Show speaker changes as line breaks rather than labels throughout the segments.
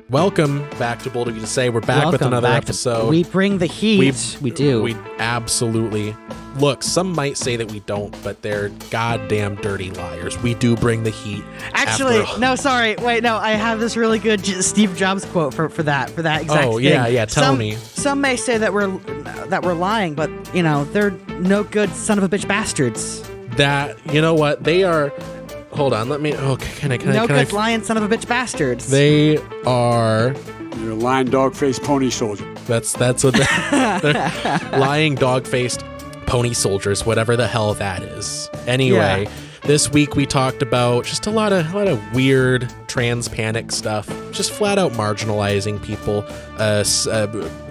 Welcome back to Bold of You to Say. We're back with another episode.
We bring the heat. We do.
We absolutely. Look, some might say that we don't, but they're goddamn dirty liars. We do bring the heat.
Actually, no, sorry. Wait, no, I have this really good Steve Jobs quote for that exact thing.
Oh, yeah, tell me.
Some may say that we're lying, but, you know, they're no good son of a bitch bastards.
You know what? They are... Hold on, let me... Okay,
No good lying son of a bitch bastards.
They are...
You're a lying dog-faced pony soldier.
That's what they're lying dog-faced pony soldiers, whatever the hell that is. Anyway, This week we talked about just a lot of weird trans panic stuff, just flat out marginalizing people.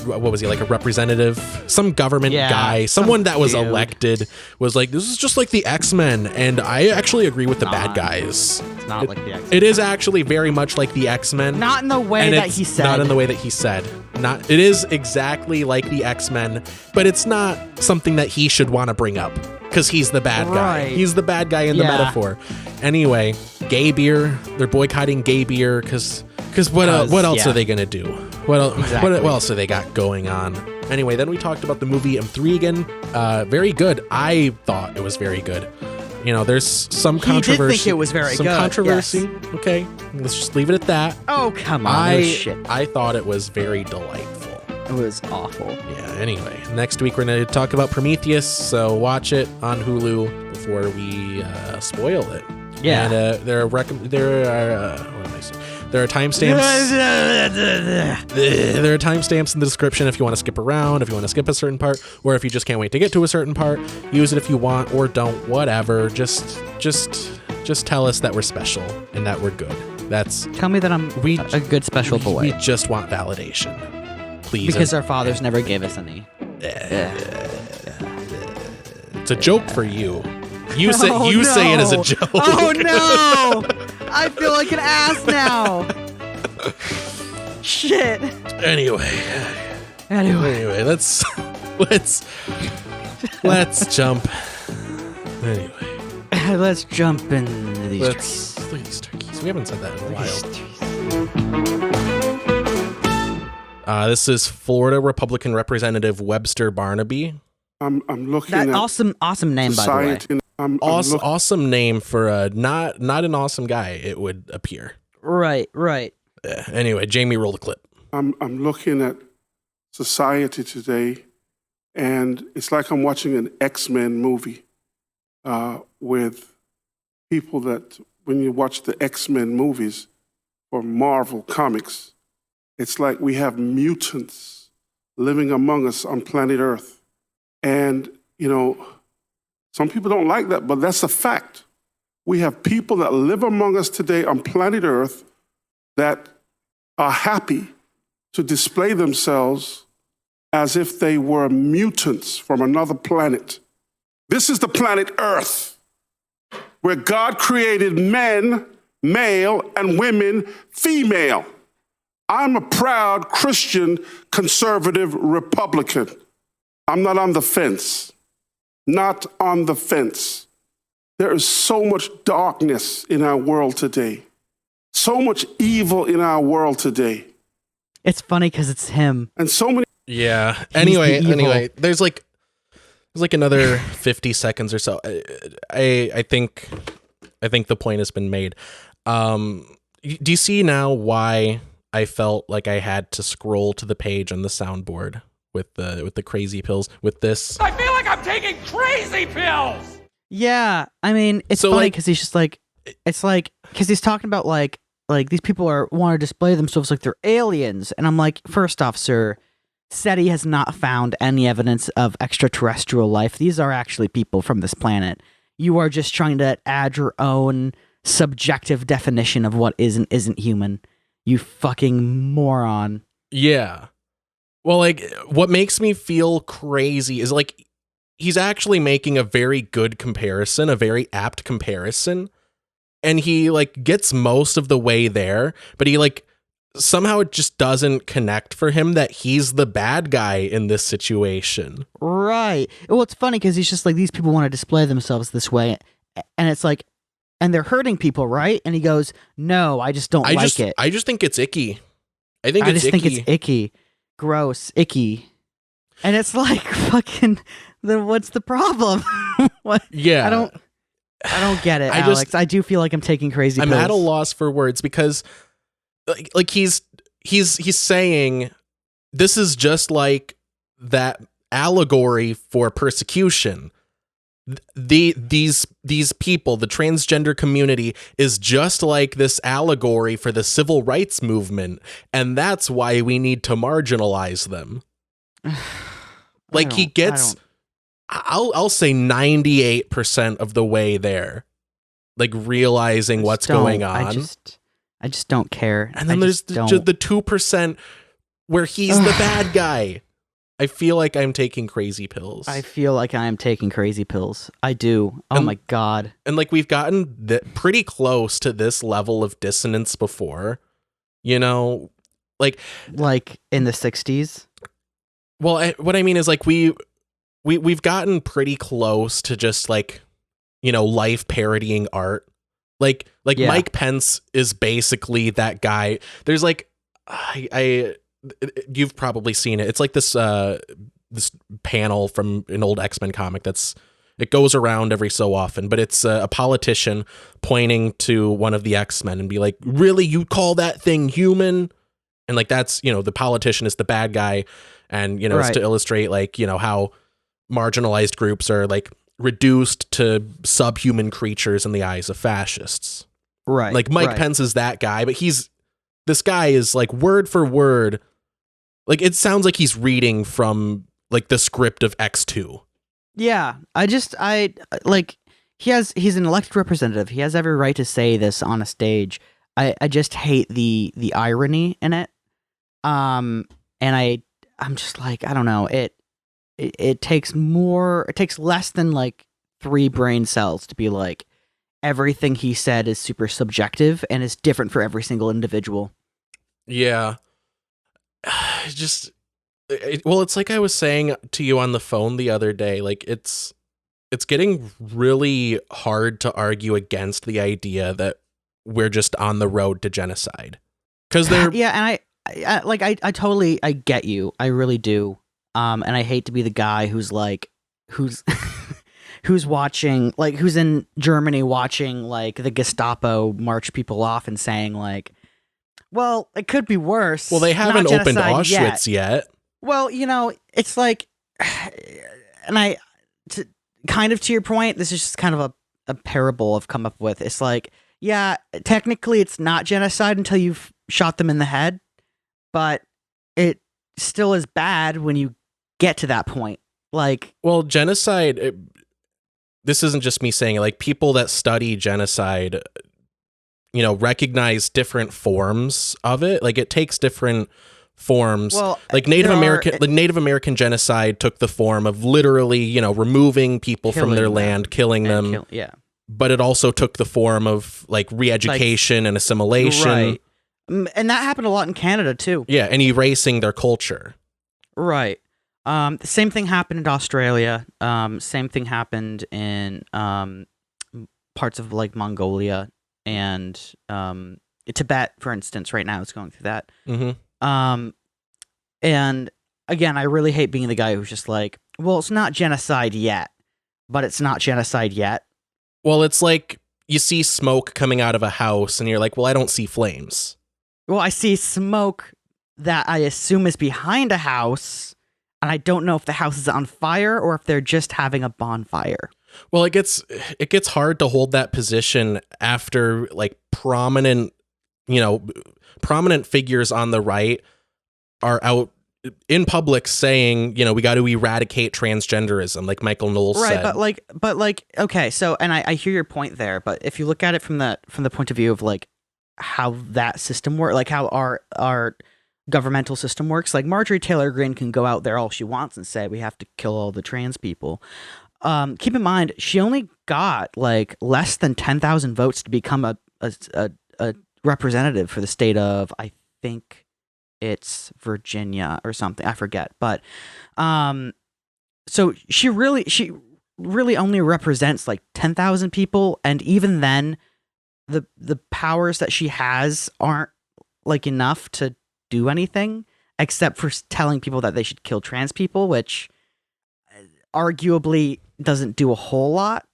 What was he, like a representative? Some government guy, someone that was elected was like, this is just like the X-Men, and I actually agree with the bad guys.
It's not like the X-Men.
It is actually very much like the X-Men.
Not in the way that he said.
Not in the way that he said. It is exactly like the X-Men, but it's not something that he should want to bring up. Because he's the bad guy. He's the bad guy in the metaphor. Anyway, gay beer. They're boycotting gay beer because what else are they going to do? What else are they got going on? Anyway, then we talked about the movie M3 again. Very good. I thought it was very good. You know, there's some controversy.
He did think it was very good.
Some controversy.
Yes.
Okay, let's just leave it at that.
Oh, come on.
I thought it was very delightful.
It was awful.
Yeah, anyway. Next week we're going to talk about Prometheus, so watch it on Hulu before we spoil it.
Yeah.
And there are timestamps. There are timestamps in the description if you want to skip around, if you want to skip a certain part, or if you just can't wait to get to a certain part. Use it if you want or don't, whatever. Just tell us that we're special and that we're good.
Tell me that I'm a good special boy.
We just want validation. Please.
Because our fathers never gave us any.
It's a joke for you. You say it as a joke.
Oh no! I feel like an ass now. Shit.
Anyway, let's jump. Anyway,
let's jump into these trees.
Look at these turkeys. We haven't said that in a while. This is Florida Republican Representative Webster Barnaby.
I'm looking
that
at
awesome name, by the way.
Awesome name for a not an awesome guy, it would appear.
Right.
Anyway, Jamie, roll the clip.
I'm looking at society today, and it's like I'm watching an X-Men movie with people that, when you watch the X-Men movies or Marvel comics, it's like we have mutants living among us on planet Earth. And, you know, some people don't like that, but that's a fact. We have people that live among us today on planet Earth that are happy to display themselves as if they were mutants from another planet. This is the planet Earth, where God created men, male, and women, female. I'm a proud Christian, conservative Republican. I'm not on the fence. Not on the fence. There is so much darkness in our world today. So much evil in our world today.
It's funny because it's him.
And so many...
Yeah. Anyway, there's like another 50 seconds or so. I think the point has been made. Do you see now why I felt like I had to scroll to the page on the soundboard with the crazy pills with this?
I feel like I'm taking crazy pills.
Yeah, I mean, it's so funny because he's just like, it's like, because he's talking about like these people want to display themselves like they're aliens, and I'm like, first off, sir, SETI has not found any evidence of extraterrestrial life. These are actually people from this planet. You are just trying to add your own subjective definition of what is and isn't human. You fucking moron.
Yeah. Well, like, what makes me feel crazy is, like, he's actually making a very good comparison, a very apt comparison, and he, like, gets most of the way there, but he, like, somehow it just doesn't connect for him that he's the bad guy in this situation.
Right. Well, it's funny because he's just like, these people want to display themselves this way, and it's like, and they're hurting people, right? And he goes, no, I just don't like it.
I just think it's icky. I think it's
think it's icky, gross, icky, and it's like fucking. Then what's the problem? What?
Yeah,
I don't get it, Alex. I do feel like I'm taking crazy pills.
I'm at a loss for words because, like he's saying this is just like that allegory for persecution. These people, the transgender community, is just like this allegory for the civil rights movement, and that's why we need to marginalize them. Like he gets, I'll say 98% of the way there, like realizing what's going on.
I just don't care.
And then there's just the 2% where he's the bad guy. I feel like I'm taking crazy pills.
I feel like I am taking crazy pills. I do. Oh my God.
And like we've gotten pretty close to this level of dissonance before, you know, like
in the 60s.
Well, what I mean is like we've gotten pretty close to just like, you know, life parodying art. Like Mike Pence is basically that guy. There's like you've probably seen it. It's like this panel from an old X-Men comic it goes around every so often, but it's a politician pointing to one of the X-Men and be like, "Really, you call that thing human?" And like that's, you know, the politician is the bad guy, and you know, it's to illustrate like, you know, how marginalized groups are like reduced to subhuman creatures in the eyes of fascists.
Right.
Like Mike Pence is that guy, but this guy is like word for word. Like it sounds like he's reading from like the script of X2.
Yeah. He's an elected representative. He has every right to say this on a stage. I just hate the irony in it. And I'm just like, I don't know. It takes less than like 3 brain cells to be like, everything he said is super subjective and is different for every single individual.
Yeah. Well, it's like I was saying to you on the phone the other day, like it's getting really hard to argue against the idea that we're just on the road to genocide. Because they're
and I totally get you. I really do. And I hate to be the guy who's watching, like, who's in Germany watching, like, the Gestapo march people off and saying, like, well, it could be worse.
Well, they haven't opened Auschwitz yet.
Well, you know, it's like, and kind of to your point, this is just kind of a parable I've come up with. It's like, yeah, technically it's not genocide until you've shot them in the head, but it still is bad when you get to that point. Like,
well, genocide, this isn't just me saying it, like people that study genocide, you know, recognize different forms of it. Like it takes different forms. Well, like Native American genocide took the form of literally, you know, removing people from their land, killing them. But it also took the form of like re-education and assimilation.
Right. And that happened a lot in Canada too.
Yeah, and erasing their culture.
Right. The same thing happened in Australia. Same thing happened in parts of like Mongolia and Tibet, for instance. Right now, it's going through that.
Mm-hmm.
And again, I really hate being the guy who's just like, well, it's not genocide yet, but it's not genocide yet.
Well, it's like you see smoke coming out of a house, and you're like, well, I don't see flames.
Well, I see smoke that I assume is behind a house. And I don't know if the house is on fire or if they're just having a bonfire.
Well, it gets hard to hold that position after like prominent figures on the right are out in public saying, you know, we got to eradicate transgenderism, like Michael Knowles said.
Right, but like, okay, so, and I hear your point there, but if you look at it from the point of view of like how that system works, like how our governmental system works, like Marjorie Taylor Greene can go out there all she wants and say we have to kill all the trans people. Keep in mind, she only got like less than 10,000 votes to become a representative for the state of, I think it's Virginia or something, I forget. But so she really only represents like 10,000 people, and even then, the powers that she has aren't like enough to do anything except for telling people that they should kill trans people, which arguably doesn't do a whole lot.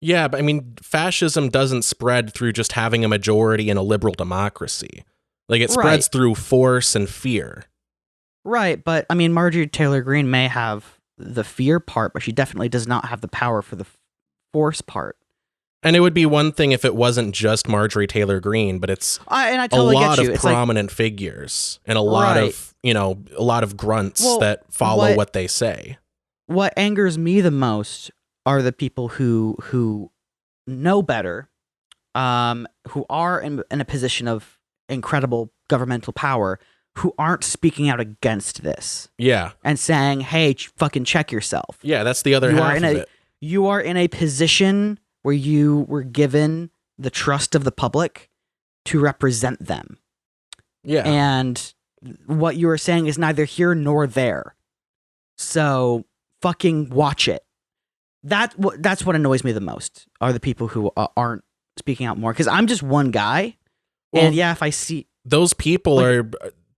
Yeah, but I mean, fascism doesn't spread through just having a majority in a liberal democracy. Like, it spreads through force and fear.
Right, but I mean, Marjorie Taylor Greene may have the fear part, but she definitely does not have the power for the force part.
And it would be one thing if it wasn't just Marjorie Taylor Greene, but it's
and I totally
a lot
get you.
of
It's
prominent figures and a lot of, a lot of grunts that follow what they say.
What angers me the most are the people who know better, who are in a position of incredible governmental power, who aren't speaking out against this.
Yeah.
And saying, hey, fucking check yourself.
Yeah, that's the other half of it.
You are in a position where you were given the trust of the public to represent them.
Yeah.
And what you are saying is neither here nor there. So fucking watch it. That's what annoys me the most, are the people who aren't speaking out more. Because I'm just one guy. Well, and yeah, if I see...
Those people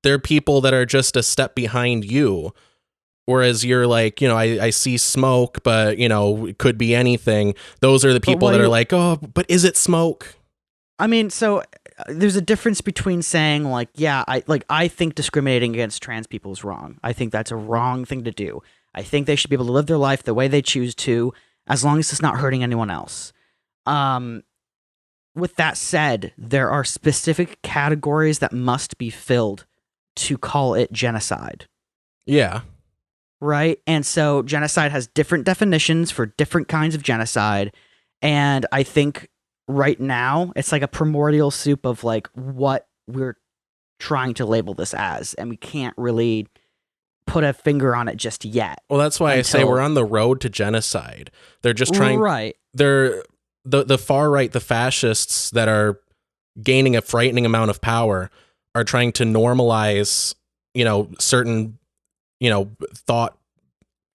they're people that are just a step behind you. Whereas you're like, I see smoke, but, it could be anything. Those are the people that are like, oh, but is it smoke?
I mean, so there's a difference between saying like, yeah, I think discriminating against trans people is wrong. I think that's a wrong thing to do. I think they should be able to live their life the way they choose to, as long as it's not hurting anyone else. With that said, there are specific categories that must be filled to call it genocide.
Yeah.
Right? And so genocide has different definitions for different kinds of genocide. And I think right now it's like a primordial soup of like what we're trying to label this as. And we can't really put a finger on it just yet.
Well, that's why I say we're on the road to genocide. They're just trying.
Right.
They're the far right, the fascists that are gaining a frightening amount of power are trying to normalize, certain, thought,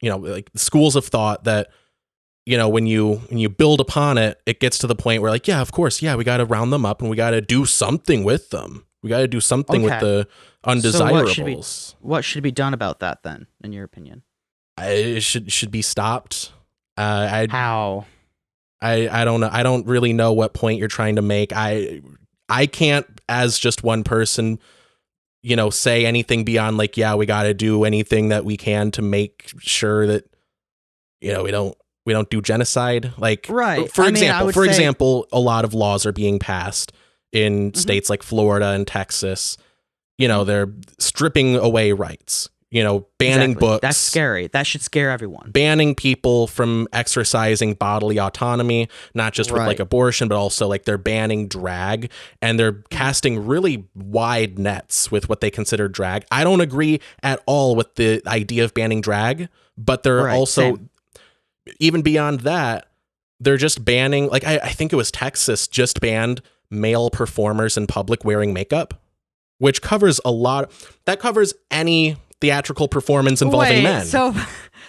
like schools of thought that, when you build upon it, it gets to the point where like, yeah, of course. Yeah. We got to round them up and we got to do something with them. We got to do something with the undesirables.
So what should be done about that then, in your opinion?
It should be stopped.
How?
I don't know. I don't really know what point you're trying to make. I can't, as just one person, say anything beyond like, yeah, we got to do anything that we can to make sure that, we don't do genocide. Like,
right.
For example, a lot of laws are being passed in states like Florida and Texas. They're stripping away rights. Banning books.
That's scary. That should scare everyone.
Banning people from exercising bodily autonomy, not just with like abortion, but also like they're banning drag, and they're casting really wide nets with what they consider drag. I don't agree at all with the idea of banning drag, but they're also, even beyond that, they're just banning, like I think it was Texas just banned male performers in public wearing makeup, which covers that covers any theatrical performance involving men.
So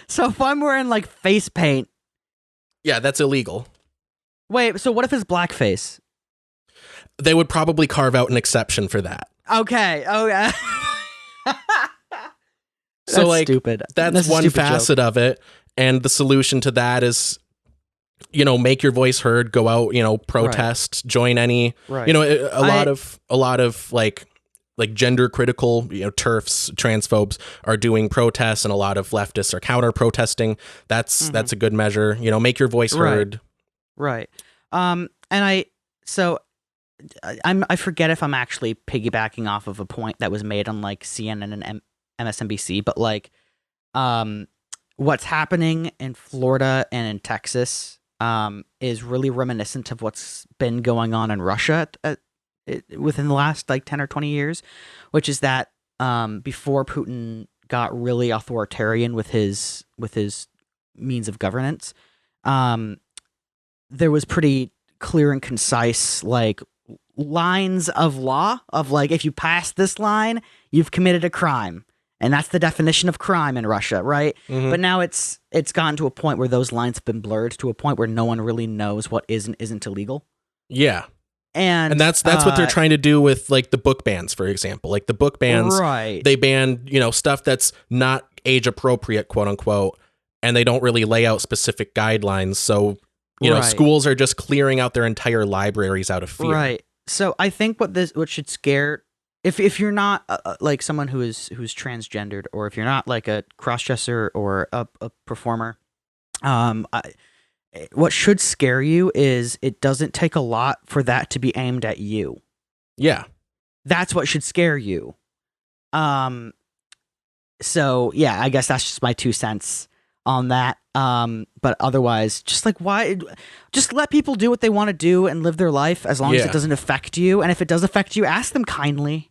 if I'm wearing like face paint,
yeah, that's illegal.
Wait, so what if it's blackface?
They would probably carve out an exception for that.
Okay.
So like
stupid.
That's one facet of it, and the solution to that is, make your voice heard, go out, protest, join any, a lot of like gender critical, TERFs, transphobes are doing protests, and a lot of leftists are counter protesting. That's a good measure. Make your voice heard.
Right. And I forget if I'm actually piggybacking off of a point that was made on like CNN and MSNBC, but like, what's happening in Florida and in Texas, is really reminiscent of what's been going on in Russia within the last like 10 or 20 years, which is that before Putin got really authoritarian with his means of governance, there was pretty clear and concise like lines of law of like, if you pass this line, you've committed a crime. And that's the definition of crime in Russia, right? Mm-hmm. But now it's gotten to a point where those lines have been blurred to a point where no one really knows what is and isn't illegal.
Yeah.
And
that's what they're trying to do with like the book bans, for example. Like the book bans,
right.
they ban, stuff that's not age appropriate, quote unquote, and they don't really lay out specific guidelines. So, schools are just clearing out their entire libraries out of fear.
Right. So I think what should scare, if you're not like someone who's transgendered, or if you're not like a crossdresser or a performer, what should scare you is it doesn't take a lot for that to be aimed at you.
Yeah.
That's what should scare you. So yeah, I guess that's just my 2 cents on that. But otherwise, just like, why? Just let people do what they want to do and live their life as long as it doesn't affect you. And if it does affect you, ask them kindly.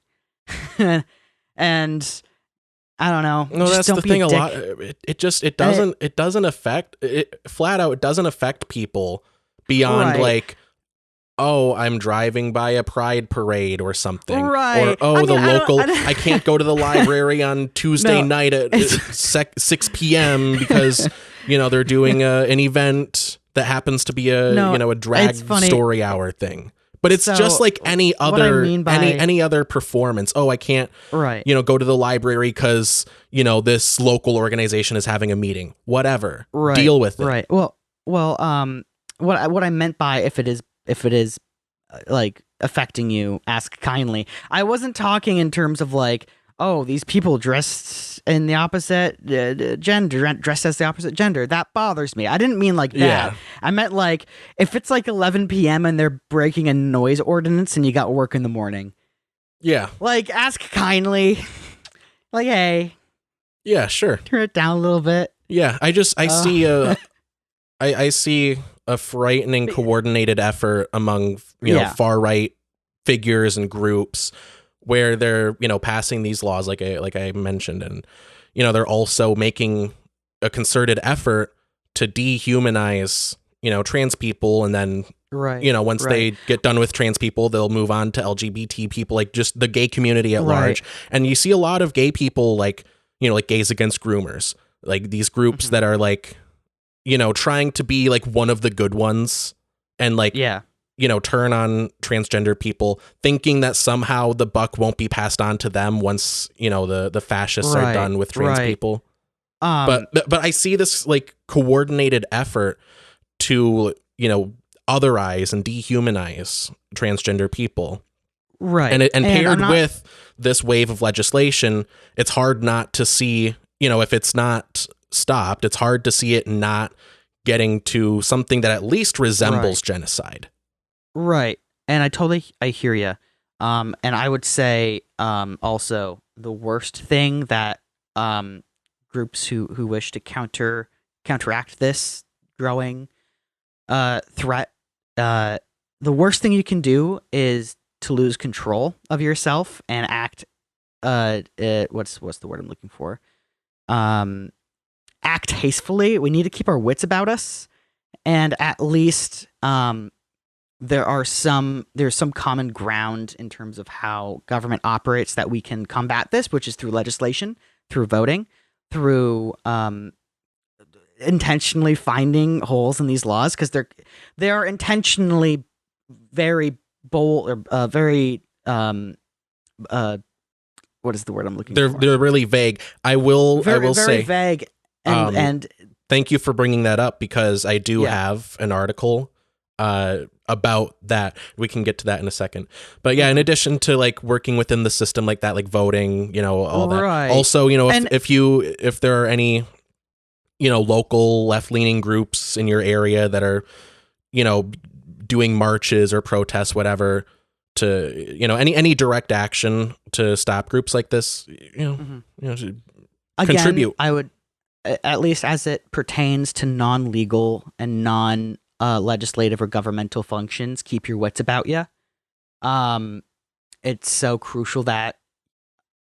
And I don't know.
No, that's the thing. A lot. It doesn't affect it flat out. It doesn't affect people beyond like, oh, I'm driving by a pride parade or something.
Right.
Or, I can't go to the library on Tuesday night at 6 p.m. because, they're doing an event that happens to be a drag story hour thing. But it's just like any other any other performance. Oh, I can't go to the library because, this local organization is having a meeting. Whatever.
Right.
Deal with it.
Right. Well, what I meant by if it is like affecting you, ask kindly. I wasn't talking in terms of like, oh, these people dressed in the opposite gender, dressed as the opposite gender. That bothers me. I didn't mean like that.
Yeah.
I meant like if it's like 11 p.m. and they're breaking a noise ordinance and you got work in the morning.
Yeah.
Like, ask kindly. Like, hey.
Yeah, sure.
Turn it down a little bit.
Yeah, I see a frightening coordinated effort among far right figures and groups where they're passing these laws like I mentioned, and they're also making a concerted effort to dehumanize trans people, and then once they get done with trans people, they'll move on to LGBT people, like just the gay community at large. And you see a lot of gay people like Gays Against Groomers, like these groups that are like trying to be like one of the good ones and like turn on transgender people, thinking that somehow the buck won't be passed on to them once the fascists are done with trans people. But I see this like coordinated effort to otherize and dehumanize transgender people, and paired with this wave of legislation, it's hard not to see if it's not stopped, it's hard to see it not getting to something that at least resembles genocide.
Right. And I hear you. And I would say also the worst thing that groups who wish to counteract this growing threat, the worst thing you can do is to lose control of yourself and act what's the word I'm looking for? Act hastily. We need to keep our wits about us, and at least there's some common ground in terms of how government operates that we can combat this, which is through legislation, through voting, through intentionally finding holes in these laws, because they are intentionally very bold or very what is the word I'm looking for?
They're really vague. I will
very
say
vague. And
thank you for bringing that up, because I do have an article about that. We can get to that in a second. But yeah, in addition to like working within the system like that, like voting, all that. Also, if there are any, local left-leaning groups in your area that are, doing marches or protests, whatever, to, any direct action to stop groups like this, should contribute.
I would, at least as it pertains to non-legal and non-legislative or governmental functions, keep your wits about you. It's so crucial that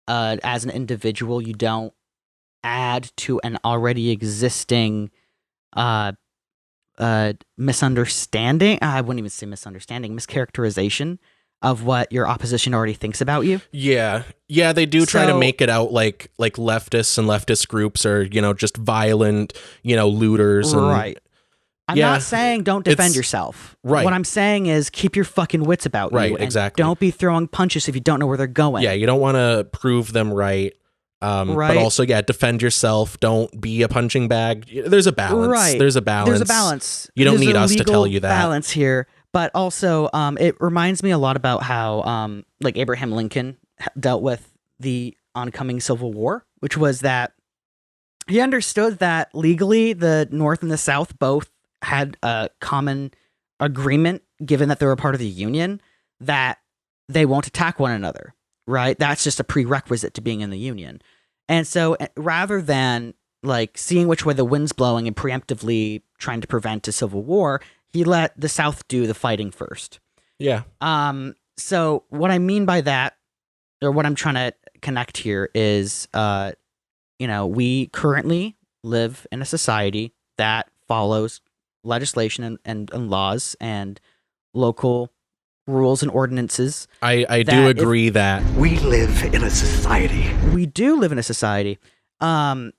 as an individual, you don't add to an already existing misunderstanding. I wouldn't even say misunderstanding, mischaracterization of what your opposition already thinks about you.
Yeah, they do try to make it out like leftists and leftist groups are, just violent, looters. And,
right. I'm not saying don't defend yourself.
Right.
What I'm saying is keep your fucking wits about you.
Right,
And
exactly.
don't be throwing punches if you don't know where they're going.
Yeah, you don't want to prove them right. But also, defend yourself. Don't be a punching bag. There's a balance.
Right.
There's a balance.
There's a balance.
You don't
There's
need
a
us to tell you
legal
that.
balance here. But also, it reminds me a lot about how, like Abraham Lincoln dealt with the oncoming Civil War, which was that he understood that legally the North and the South both had a common agreement, given that they were part of the Union, that they won't attack one another, right? That's just a prerequisite to being in the Union. And so rather than like seeing which way the wind's blowing and preemptively trying to prevent a civil war, he let the South do the fighting first.
Yeah.
So what I mean by that, or what I'm trying to connect here is, we currently live in a society that follows legislation and laws and local rules and ordinances.
I do agree that
we live in a society.
We do live in a society. And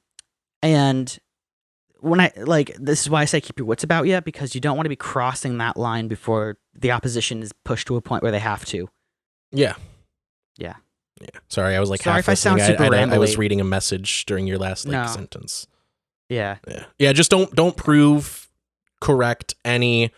when this is why I say keep your wits about you, because you don't want to be crossing that line before the opposition is pushed to a point where they have to.
Yeah.
Yeah.
Yeah. Sorry, I was like
Sorry
half
if I sound super
I was
rambly.
reading a message during your last sentence.
Yeah.
Yeah. Yeah, just don't prove correct any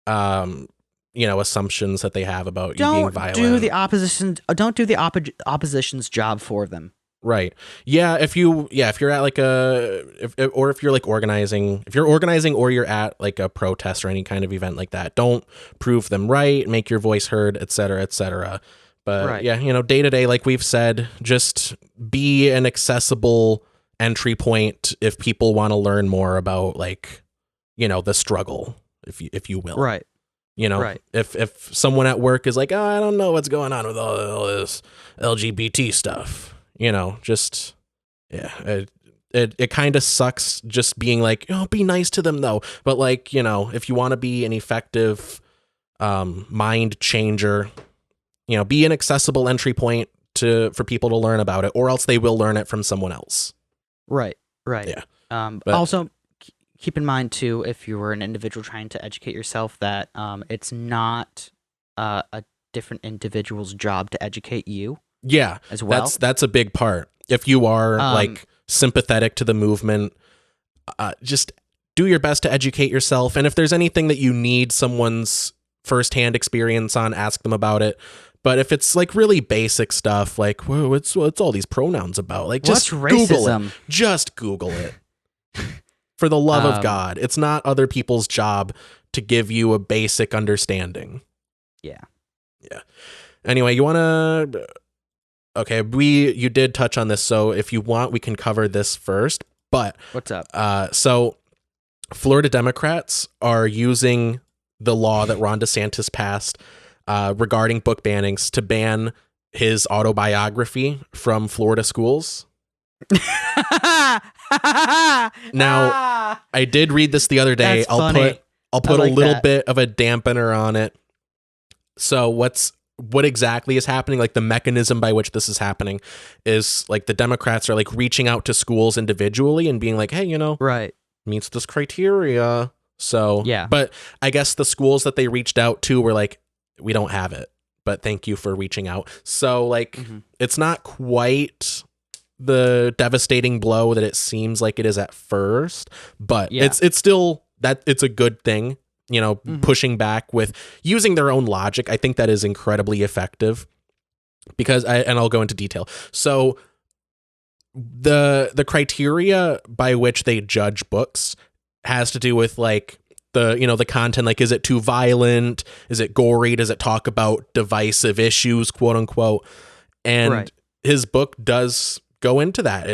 assumptions that they have about you being violent.
Don't do the opposition's job for them.
Right. Yeah, if you're at like if you're like organizing, or you're at like a protest or any kind of event like that, don't prove them right, make your voice heard, et cetera, et cetera. But day to day, like we've said, just be an accessible entry point if people want to learn more about the struggle, if you will.
Right. Right.
If someone at work is like, oh, I don't know what's going on with all this LGBT stuff, it kind of sucks just being like, oh, be nice to them though. But if you want to be an effective mind changer, be an accessible entry point for people to learn about it, or else they will learn it from someone else.
Right. Right.
Yeah.
Also, keep in mind too, if you were an individual trying to educate yourself, that it's not a different individual's job to educate you.
Yeah,
as well.
That's a big part. If you are sympathetic to the movement, just do your best to educate yourself. And if there's anything that you need someone's firsthand experience on, ask them about it. But if it's like really basic stuff, like, whoa, what's all these pronouns about? Like, just Google it. Just Google it. For the love of God, it's not other people's job to give you a basic understanding.
Yeah.
Yeah. Anyway, you want to... Okay, you did touch on this, so if you want, we can cover this first. But
what's up?
So Florida Democrats are using the law that Ron DeSantis passed regarding book bannings to ban his autobiography from Florida schools. Now, I did read this the other day.
That's funny.
I'll put a little bit of a dampener on it. So what exactly is happening, like the mechanism by which this is happening, is like the Democrats are like reaching out to schools individually and being like, hey,
right,
meets this criteria. So
yeah,
but I guess the schools that they reached out to were like, we don't have it, but thank you for reaching out. So it's not quite the devastating blow that it seems like it is at first, but it's still that it's a good thing. Pushing back with using their own logic. I think that is incredibly effective because I'll go into detail. So the criteria by which they judge books has to do with like the content, like, is it too violent? Is it gory? Does it talk about divisive issues, quote unquote? And his book does go into that.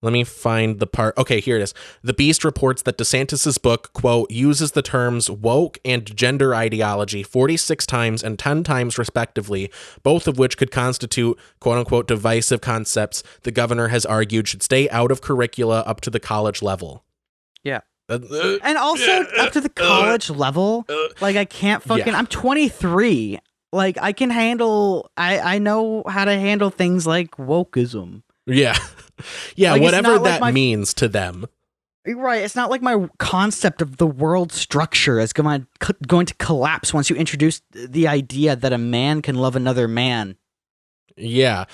Let me find the part. Okay, here it is. The Beast reports that DeSantis's book, quote, uses the terms woke and gender ideology 46 times and 10 times respectively, both of which could constitute, quote unquote, divisive concepts the governor has argued should stay out of curricula up to the college level.
Yeah. And also up to the college level, like I can't fucking, I'm 23. Like I can handle, I know how to handle things like wokeism.
Yeah. Yeah,
like,
whatever that means to them.
Right. It's not like my concept of the world structure is going to collapse once you introduce the idea that a man can love another man.
Yeah.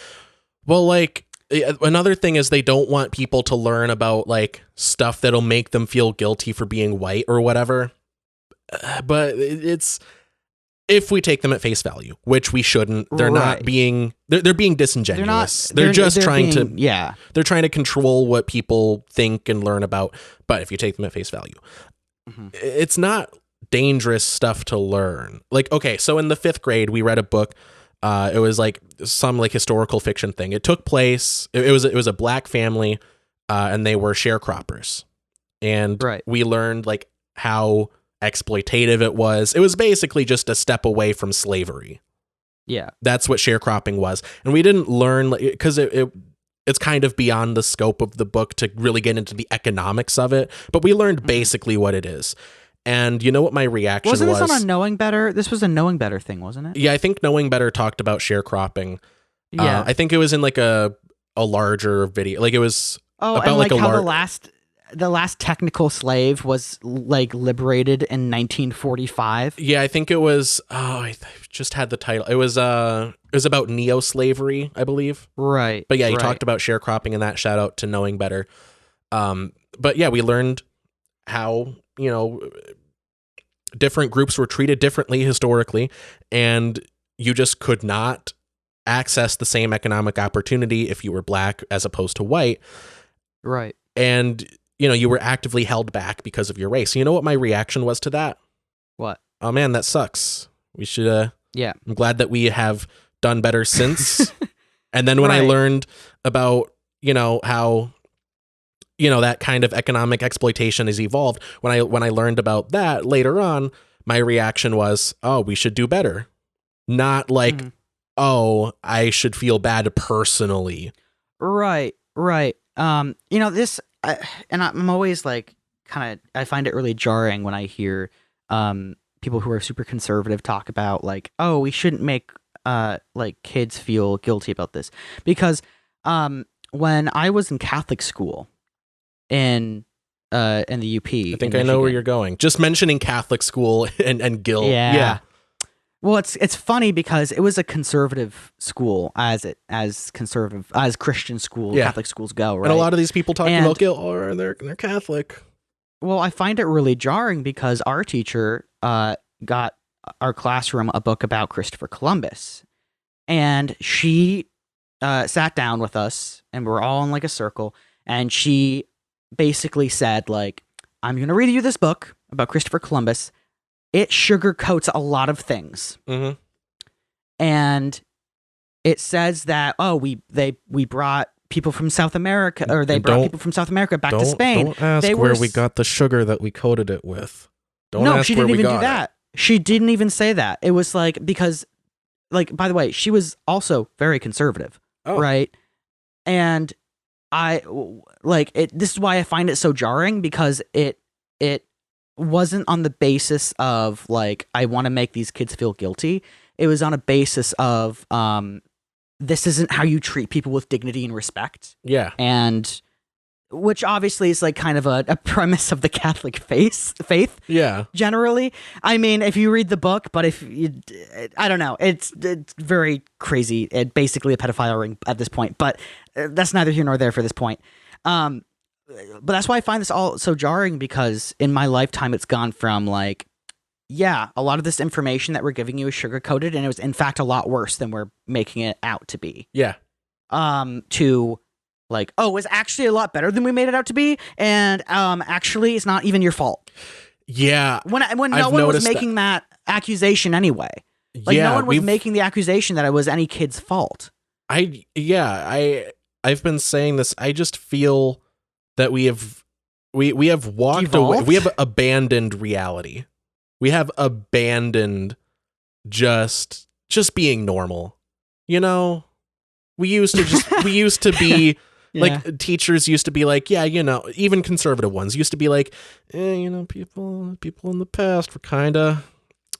Well, like, another thing is they don't want people to learn about, like, stuff that'll make them feel guilty for being white or whatever. But it's, if we take them at face value, which we shouldn't, they're not being, they're being disingenuous. They're trying to control what people think and learn about. But if you take them at face value, it's not dangerous stuff to learn. Like, okay, so in the 5th grade, we read a book. It was like some like historical fiction thing. It took place. It was a black family, and they were sharecroppers, and we learned like how exploitative it was. It was basically just a step away from slavery.
Yeah,
that's what sharecropping was, and we didn't learn because it's kind of beyond the scope of the book to really get into the economics of it. But we learned basically what it is. And you know what my reaction was?
Wasn't this on a Knowing Better? This was a Knowing Better thing, wasn't it?
Yeah, I think Knowing Better talked about sharecropping. Yeah. I think it was in like a larger video. Like it was about
and like how the last technical slave was like liberated in 1945.
Yeah, I think it was I just had the title. It was about neo-slavery, I believe.
Right.
But yeah, he talked about sharecropping, and that shout out to Knowing Better. But yeah, we learned how, you know, different groups were treated differently historically, and you just could not access the same economic opportunity if you were black as opposed to white.
Right.
And, you know, you were actively held back because of your race. You know what my reaction was to that?
What?
Oh man, that sucks. We should,
yeah.
I'm glad that we have done better since. And then when I learned about, you know, how, you know, that kind of economic exploitation has evolved, when I learned about that later on, my reaction was, oh, we should do better. Not like, oh, I should feel bad personally.
Right. You know, this, and I'm always like, I find it really jarring when I hear people who are super conservative talk about like, oh, we shouldn't make like kids feel guilty about this. Because when I was in Catholic school in the UP,
I think I know where you're going. Just mentioning Catholic school and guilt.
Yeah. Well, it's funny because it was a conservative school as Christian school, Catholic schools go, right?
And a lot of these people talking about guilt, or they're Catholic.
Well, I find it really jarring because our teacher got our classroom a book about Christopher Columbus, and she sat down with us, and we're all in like a circle, and she basically said like, I'm going to read you this book about Christopher Columbus. It sugarcoats a lot of things. And it says that, oh, we brought people from South America, or they brought people from South America back to Spain.
Don't ask where we got the sugar that we coated it with.
No, she didn't even do that. She didn't even say that. It was like, because, like, by the way, she was also very conservative, right? And I, like, this is why I find it so jarring, because it wasn't on the basis of like, I want to make these kids feel guilty. It was on a basis of this isn't how you treat people with dignity and respect.
Yeah.
And which obviously is like kind of a premise of the Catholic faith.
Yeah.
Generally. I mean, if you read the book, but if you, I don't know, it's very crazy. It's basically a pedophile ring at this point, but that's neither here nor there for this point. But that's why I find this all so jarring, because in my lifetime, it's gone from like, yeah, a lot of this information that we're giving you is sugar-coated, and it was in fact a lot worse than we're making it out to be.
Yeah.
To like, oh, it's actually a lot better than we made it out to be, and actually, it's not even your fault.
Yeah.
When no one was making that accusation anyway. Like, no one was making the accusation that it was any kid's fault.
I've been saying this. I just feel that we have walked away. We have abandoned reality. We have abandoned just being normal. You know, we used to be like, teachers used to be like, yeah, you know, even conservative ones used to be like, you know, people in the past were kind of,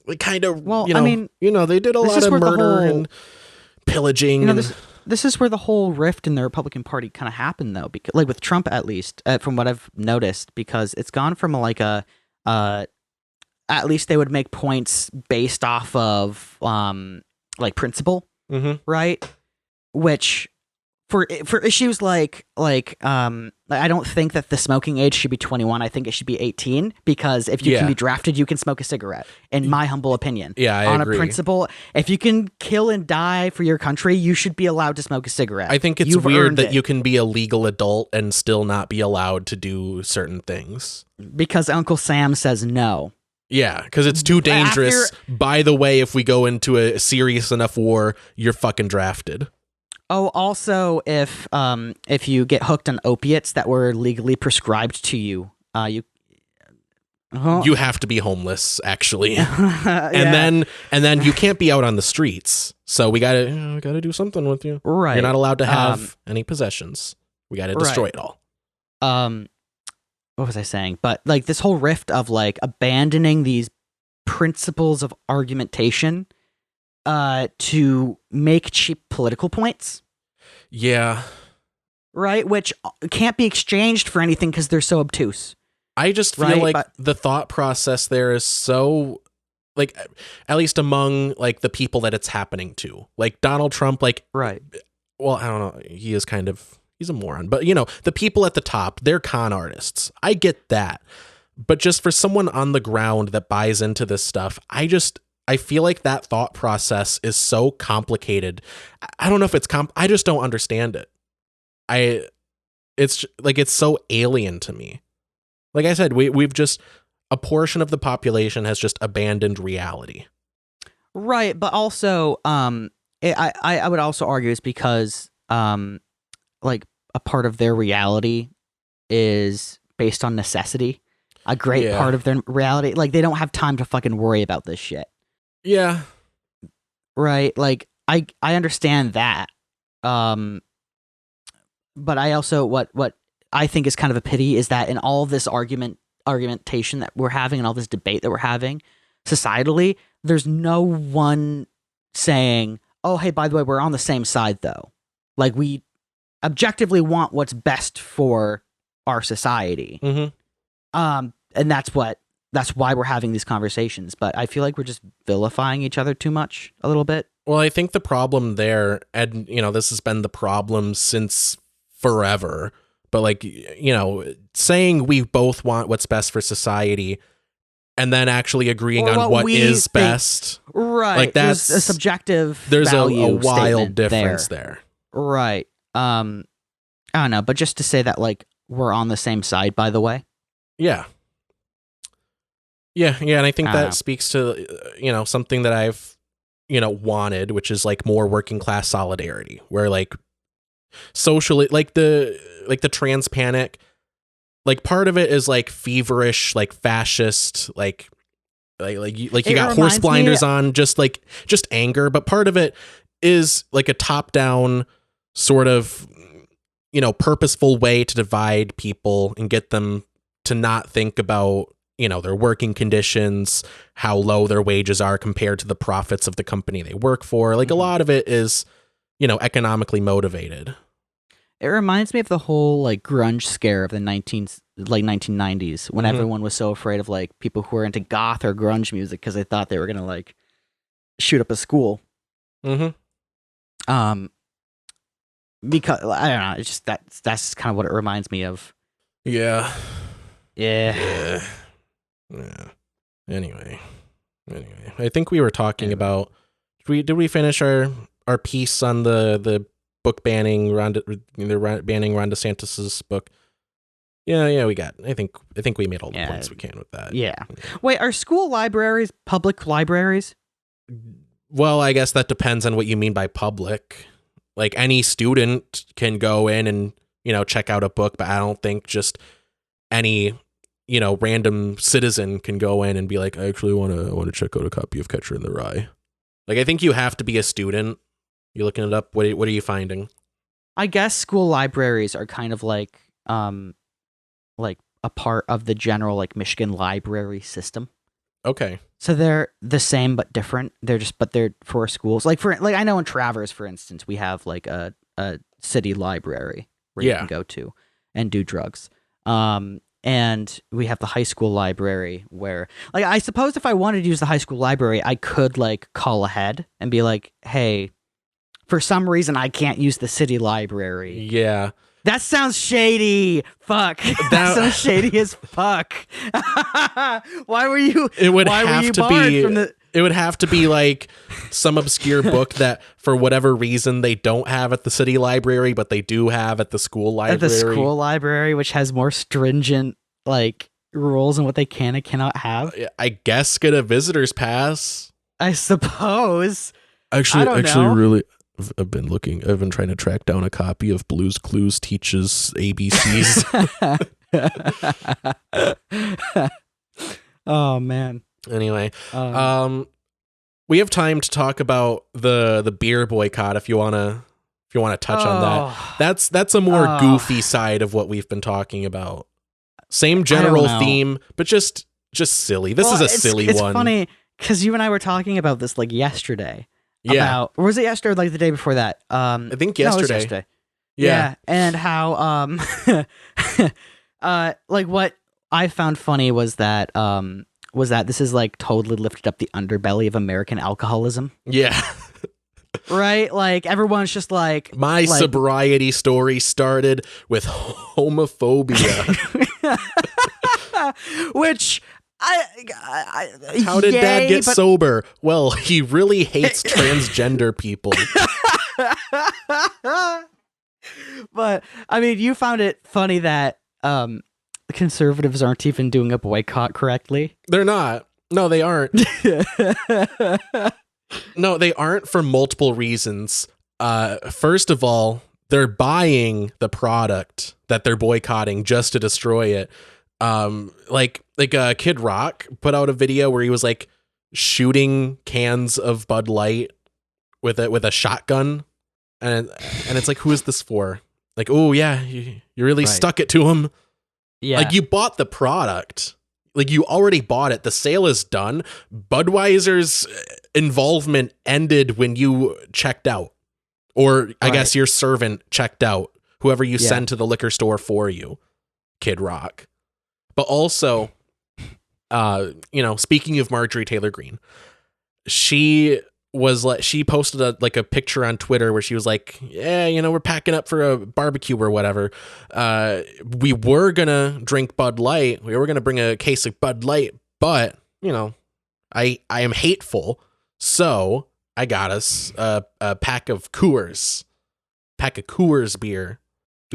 well, you know, I mean, you know, they did a lot of murder and pillaging.
You know, where the whole rift in the Republican Party kind of happened, though, because like with Trump, at least from what I've noticed, because it's gone from like a at least they would make points based off of like principle, right? Which for issues like I don't think that the smoking age should be 21. I think it should be 18, because if you can be drafted, you can smoke a cigarette, in my humble opinion.
Yeah, I agree.
On a principle, if you can kill and die for your country, you should be allowed to smoke a cigarette.
I think it's weird that you can be a legal adult and still not be allowed to do certain things.
Because Uncle Sam says no.
Yeah, because it's too dangerous. By the way, if we go into a serious enough war, you're fucking drafted.
Oh, also, if you get hooked on opiates that were legally prescribed to you, you
have to be homeless, actually, and then you can't be out on the streets. So we gotta do something with you.
Right,
you're not allowed to have any possessions. We gotta destroy it all.
What was I saying? But like this whole rift of like abandoning these principles of argumentation to make cheap political points.
Yeah.
Right? Which can't be exchanged for anything because they're so obtuse.
I just feel the thought process there is so, like, at least among like the people that it's happening to, like Donald Trump, like,
right.
Well, I don't know. He's a moron, but the people at the top, they're con artists. I get that. But just for someone on the ground that buys into this stuff, I feel like that thought process is so complicated. I don't know if it's I just don't understand it. It's like, it's so alien to me. Like I said, we've just, a portion of the population has just abandoned reality.
Right. But also, I would also argue it's because, like a part of their reality is based on necessity. A great part of their reality. Like they don't have time to fucking worry about this shit.
Yeah.
Right. Like I understand that. But I also, what I think is kind of a pity is that in all this argumentation that we're having and all this debate that we're having societally, there's no one saying, oh, hey, by the way, we're on the same side though. Like we objectively want what's best for our society. And that's why we're having these conversations. But I feel like we're just vilifying each other too much a little bit.
Well, I think the problem there, and this has been the problem since forever, but like, saying we both want what's best for society and then actually agreeing on what is best.
Right.
Like that's
a subjective
there's
value
a wild difference there.
Right. I don't know, but just to say that like we're on the same side, by the way.
Yeah. Yeah, and I think that speaks to something that I've wanted, which is like more working class solidarity, where like socially, like the trans panic, like part of it is like feverish, like fascist, like you got horse blinders on, just anger, but part of it is like a top down sort of purposeful way to divide people and get them to not think about their working conditions, how low their wages are compared to the profits of the company they work for. Like a lot of it is, economically motivated.
It reminds me of the whole like grunge scare of the 1990s when everyone was so afraid of like people who were into goth or grunge music because they thought they were going to like shoot up a school. Because I don't know, it's just that's kind of what it reminds me of.
Yeah. Anyway, I think we were talking about. Did we finish our piece on the book banning banning Ron DeSantis's book? Yeah, we got. I think we made all the points we can with that.
Yeah. Wait, are school libraries public libraries?
Well, I guess that depends on what you mean by public. Like any student can go in and check out a book, but I don't think just any random citizen can go in and be like, I actually want to check out a copy of Catcher in the Rye. Like I think you have to be a student. You looking it up? What are you finding?
I guess school libraries are kind of like a part of the general like Michigan library system.
Okay.
So they're the same but different. They're for schools. Like I know in Travers, for instance, we have like a city library where you can go to and do drugs. And we have the high school library where, like, I suppose if I wanted to use the high school library, I could, like, call ahead and be like, hey, for some reason I can't use the city library.
Yeah.
That sounds shady. Fuck. That sounds shady as fuck. Why were you?
It would
why
have
were you
to
barred
be.
from the?
It would have to be like some obscure book that, for whatever reason, they don't have at the city library, but they do have at the school library.
At the school library, which has more stringent like rules on what they can and cannot have.
I guess get a visitor's pass.
I suppose.
Actually,
know.
really, I've been trying to track down a copy of Blue's Clues Teaches ABCs.
Oh man.
Anyway, we have time to talk about the beer boycott if you wanna touch on that. That's a more goofy side of what we've been talking about. Same general theme, but just silly. This is a silly one.
It's funny because you and I were talking about this like yesterday.
Yeah.
Or was it yesterday or like the day before that?
I think yesterday.
No, it was yesterday.
Yeah.
And how like what I found funny was that this is like totally lifted up the underbelly of American alcoholism.
Yeah.
Right? Like everyone's just like
my sobriety story started with homophobia.
Which
how did Dad get sober? Well, he really hates transgender people.
But I mean, you found it funny that conservatives aren't even doing a boycott correctly.
They're not. No, they aren't. No, they aren't for multiple reasons. First of all, they're buying the product that they're boycotting just to destroy it. Like Kid Rock put out a video where he was like shooting cans of Bud Light with a shotgun, and it's like, who is this for? Like, oh yeah, you really stuck it to him.
Yeah,
like you bought the product. Like you already bought it. The sale is done. Budweiser's involvement ended when you checked out, or I guess your servant checked out. Whoever you send to the liquor store for you, Kid Rock. But also, speaking of Marjorie Taylor Greene, she posted a picture on Twitter where she was like, yeah, we're packing up for a barbecue or whatever. We were going to drink Bud Light. We were going to bring a case of Bud Light, but, I am hateful. So I got us a pack of Coors beer.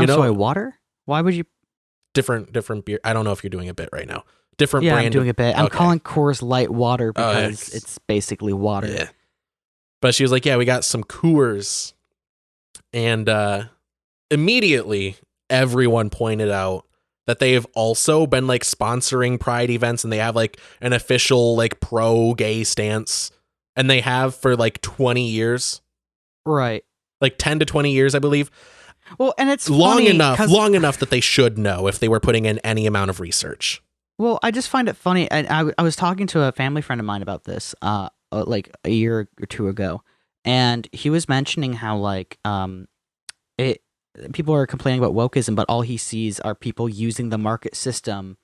Soy water? Why would you?
Different beer. I don't know if you're doing a bit right now. Different brand.
I'm doing a bit. I'm
okay.
calling Coors Light water because it's basically water.
Yeah. But she was like, yeah, we got some Coors. And immediately everyone pointed out that they have also been like sponsoring Pride events, and they have like an official like pro-gay stance, and they have for like 20 years.
Right.
Like 10 to 20 years, I believe.
Well, and it's
long enough that they should know if they were putting in any amount of research.
Well, I just find it funny. And I was talking to a family friend of mine about this, like a year or two ago, and he was mentioning how like people are complaining about wokeism, but all he sees are people using the market system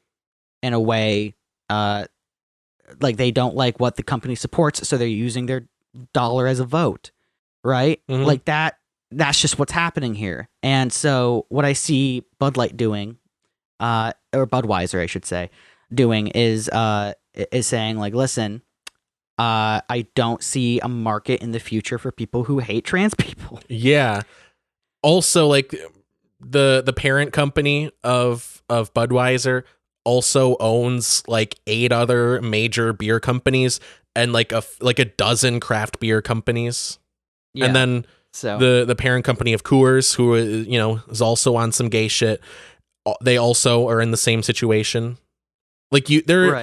in a way, like they don't like what the company supports, so they're using their dollar as a vote, right?
Mm-hmm.
Like that. That's just what's happening here. And so what I see Bud Light doing, or Budweiser, I should say, doing is saying like, listen, I don't see a market in the future for people who hate trans people.
Yeah. Also, like the parent company of Budweiser also owns like 8 other major beer companies and like a dozen craft beer companies. Yeah. And then
so
the parent company of Coors, who is also on some gay shit, they also are in the same situation. Like there's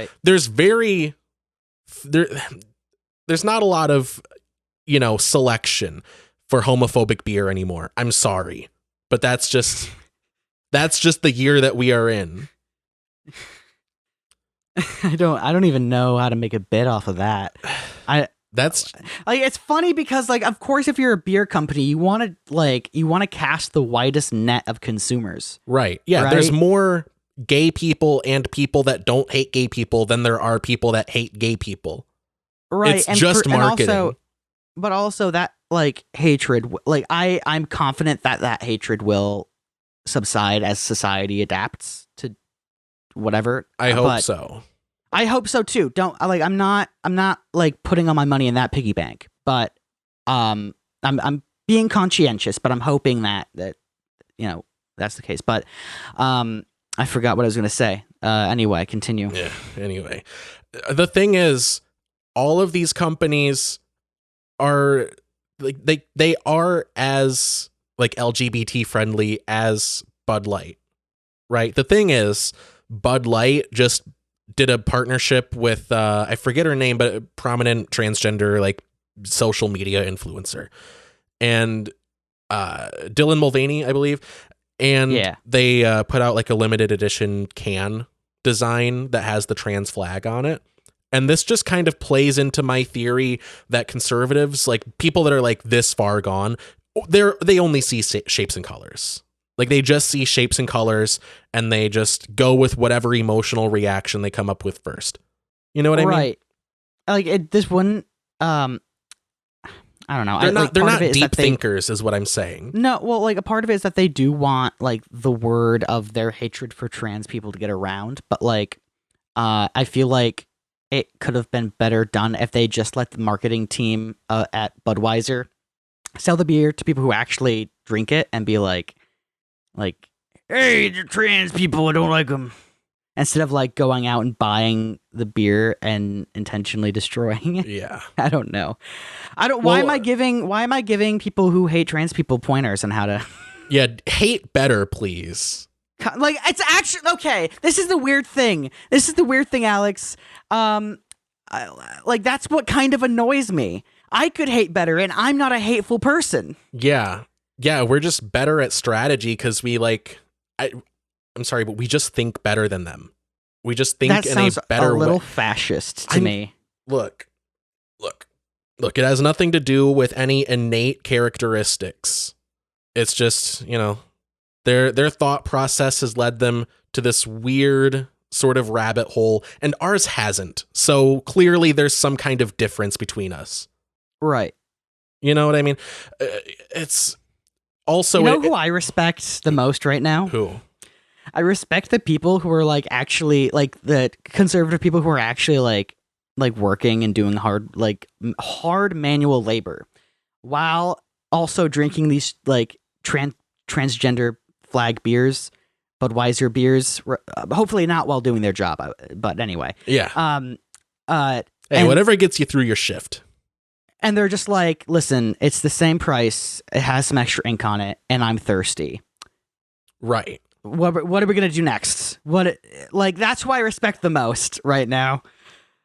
not a lot of selection for homophobic beer anymore. I'm sorry, but that's just the year that we are in.
I don't even know how to make a bit off of that.
That's
like, it's funny because, like, of course, if you're a beer company, you want to cast the widest net of consumers.
right. Yeah,
right?
there's more gay people and people that don't hate gay people than there are people that hate gay people.
Right.
It's just marketing.
But also that, like, hatred, like, I'm confident that hatred will subside as society adapts to whatever.
I hope so.
I hope so too. I'm not like putting all my money in that piggy bank, but I'm being conscientious, but I'm hoping that that's the case. But I forgot what I was going to say. Anyway, continue.
Yeah. Anyway, the thing is, all of these companies are like they are as like LGBT friendly as Bud Light, right? The thing is, Bud Light just did a partnership with I forget her name, but a prominent transgender like social media influencer, and Dylan Mulvaney, I believe, and they put out like a limited edition can design that has the trans flag on it. And this just kind of plays into my theory that conservatives, like people that are like this far gone, they only see shapes and colors. Like they just see shapes and colors and they just go with whatever emotional reaction they come up with first. You know what I mean?
Right. Like this one, I don't know.
They're not deep thinkers is what I'm saying.
No, well, like a part of it is that they do want like the word of their hatred for trans people to get around. But like, I feel like it could have been better done if they just let the marketing team at Budweiser sell the beer to people who actually drink it and be like, hey, they're trans people, I don't like them. Instead of like going out and buying the beer and intentionally destroying it.
Yeah.
I don't know. Why am I giving people who hate trans people pointers on how to
Yeah, hate better, please.
Like, it's actually okay. This is the weird thing, Alex. Like that's what kind of annoys me. I could hate better, and I'm not a hateful person.
Yeah, we're just better at strategy because we like. I'm sorry, but we just think better than them. We just think
that
in a better way.
A little fascist to me.
Look. It has nothing to do with any innate characteristics. It's just their thought process has led them to this weird sort of rabbit hole, and ours hasn't. So clearly, there's some kind of difference between us.
Right.
You know what I mean? It's also
who I respect the most right now?
Who?
I respect the people who are like actually like the conservative people who are actually like working and doing hard manual labor while also drinking these like transgender flag beers, Budweiser beers, hopefully not while doing their job, but anyway.
Yeah. Hey, whatever gets you through your shift.
And they're just like, listen, it's the same price. It has some extra ink on it, and I'm thirsty.
Right.
What are we gonna do next? That's who I respect the most right now,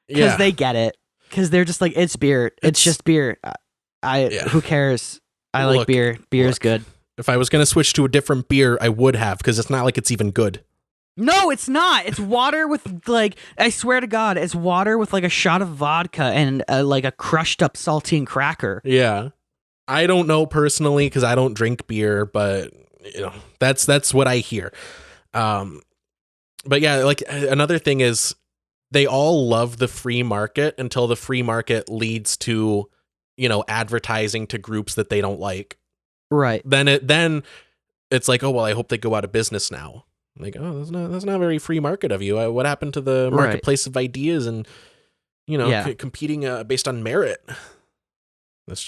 because they get it. Because they're just like, it's beer. It's just beer. Who cares? I like beer. Beer's good.
If I was gonna switch to a different beer, I would have, because it's not like it's even good.
No, it's not. It's water with like, I swear to God, it's water with like a shot of vodka and like a crushed up saltine cracker.
Yeah. I don't know personally because I don't drink beer, but that's what I hear. But yeah, like another thing is they all love the free market until the free market leads to, advertising to groups that they don't like.
Right.
Then it's like, oh, well, I hope they go out of business now. Like, oh, that's not a very free market of you. What happened to the marketplace of ideas and, competing based on merit? That's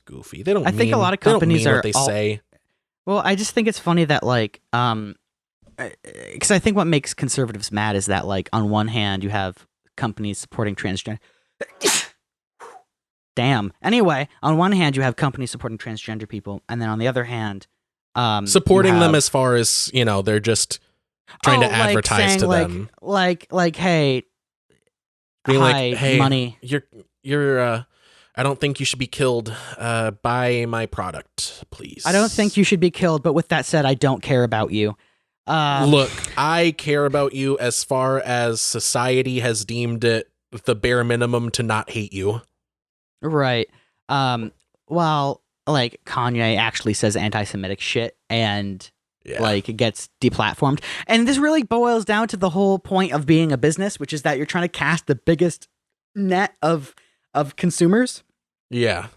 goofy. They don't.
I think a lot of companies are
what they say.
Well, I just think it's funny that like, because I think what makes conservatives mad is that like on one hand you have companies supporting transgender. Damn. Anyway, on one hand you have companies supporting transgender people, and then on the other hand.
Supporting them as far as they're just trying to advertise to them,
hey,
being
hi,
like, hey,
money.
You're I don't think you should be killed. Buy my product, please.
I don't think you should be killed, but with that said, I don't care about you.
Look, I care about you as far as society has deemed it the bare minimum to not hate you.
Right. Well, like Kanye actually says anti-Semitic shit and like it gets deplatformed. And this really boils down to the whole point of being a business, which is that you're trying to cast the biggest net of consumers.
Yeah.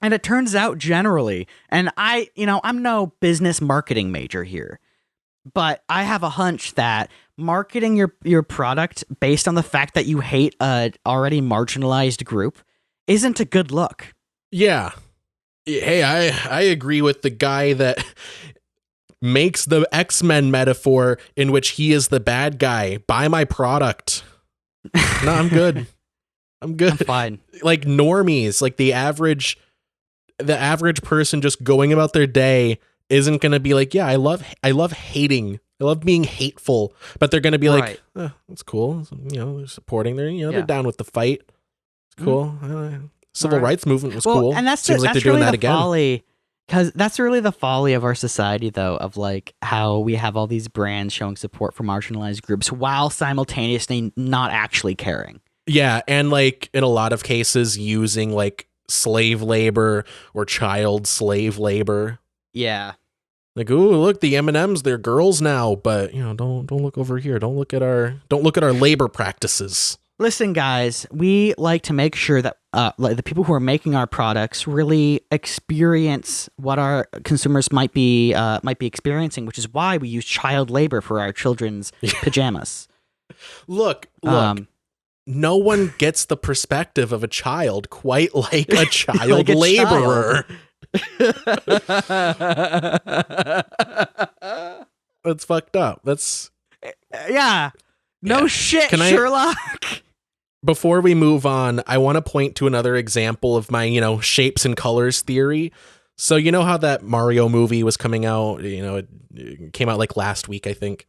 And it turns out generally, and I'm no business marketing major here, but I have a hunch that marketing your product based on the fact that you hate a already marginalized group isn't a good look.
Yeah. Hey, I agree with the guy that makes the X-Men metaphor in which he is the bad guy. Buy my product. No, I'm good. I'm good.
I'm fine.
Like normies, like the average person just going about their day isn't going to be like, yeah, I love hating. I love being hateful, but they're going to be like, that's cool. They're supporting they're down with the fight. It's cool. Civil rights movement was cool.
And that's
seems like
that's
they're
really
doing that
the
again.
folly, because that's really the folly of our society, though, of like how we have all these brands showing support for marginalized groups while simultaneously not actually caring.
Yeah, and like in a lot of cases using like slave labor or child slave labor.
Yeah.
Like, ooh, look, the M&Ms, they're girls now, but don't look over here. Don't look at our labor practices.
Listen, guys, we like to make sure that like the people who are making our products really experience what our consumers might be experiencing, which is why we use child labor for our children's pajamas.
Look. No one gets the perspective of a child quite like a child
Like a
laborer. That's fucked up. That's
No shit, Sherlock.
Before we move on, I want to point to another example of my, shapes and colors theory. So you know how that Mario movie was coming out, it came out like last week, I think.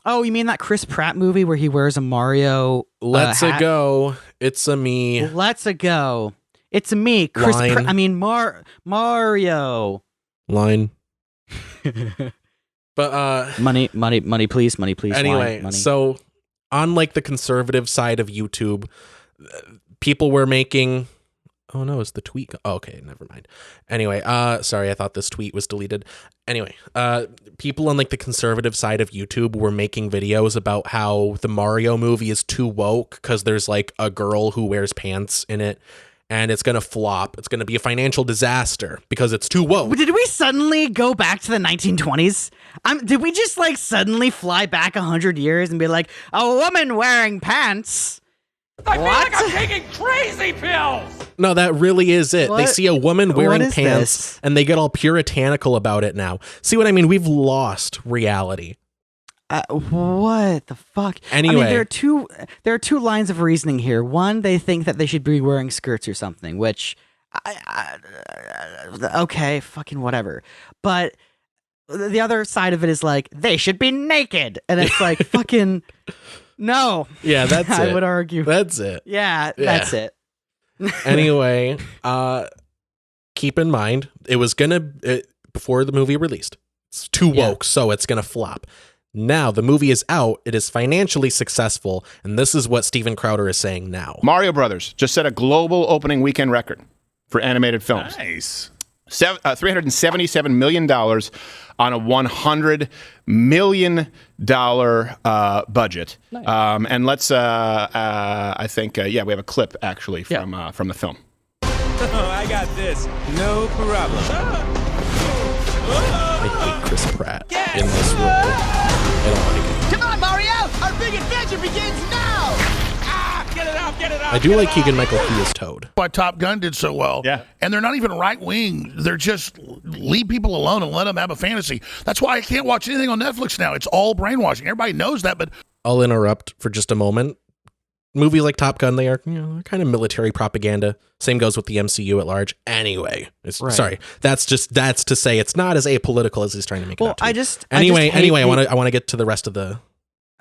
Oh, you mean that Chris Pratt movie where he wears a Mario
Let's
hat?
go. It's a me.
Let's go. It's a me, Chris Pratt. I mean Mario.
Line. But
money, please.
Anyway,
money.
So on like the conservative side of YouTube, people were making. Oh no, it's the tweet. Oh, okay, never mind. Anyway, sorry, I thought this tweet was deleted. Anyway, people on like the conservative side of YouTube were making videos about how the Mario movie is too woke because there's like a girl who wears pants in it, and it's gonna flop. It's gonna be a financial disaster because it's too woke.
Did we suddenly go back to the 1920s? Did we just like suddenly fly back 100 years and be like, a woman wearing pants?
I feel like I'm taking crazy pills!
No, that really is it.
What?
They see a woman wearing
What is
pants
this?
and they get all puritanical about it now. See what I mean? We've lost reality.
What the fuck?
Anyway.
I mean, there are two lines of reasoning here. One, they think that they should be wearing skirts or something, which, okay, fucking whatever. But the other side of it is like, they should be naked. And it's like, fucking, no.
Yeah, that's it.
I would argue.
That's it.
Yeah, that's it.
Anyway, keep in mind, it was before the movie released. It's too woke, so it's gonna flop. Now the movie is out, it is financially successful, and this is what Steven Crowder is saying now.
Mario Brothers just set a global opening weekend record for animated films.
Nice.
$377 million on a $100 million budget. Nice. And let's, I think, we have a clip actually from the film.
I got this. No problem.
I hate Chris Pratt in this role. I don't like it.
Come on, Mario! Our big adventure begins now!
Get it out, get it out!
I do like Keegan-Michael Key as Toad.
Why Top Gun did so well.
Yeah.
And they're not even right wing. They're just leave people alone and let them have a fantasy. That's why I can't watch anything on Netflix now. It's all brainwashing. Everybody knows that, but
I'll interrupt for just a moment. Movies like Top Gun, they are kind of military propaganda. Same goes with the MCU at large. Anyway, sorry, that's to say it's not as apolitical as he's trying to make it out to be. Anyway, I want to get to the rest of the.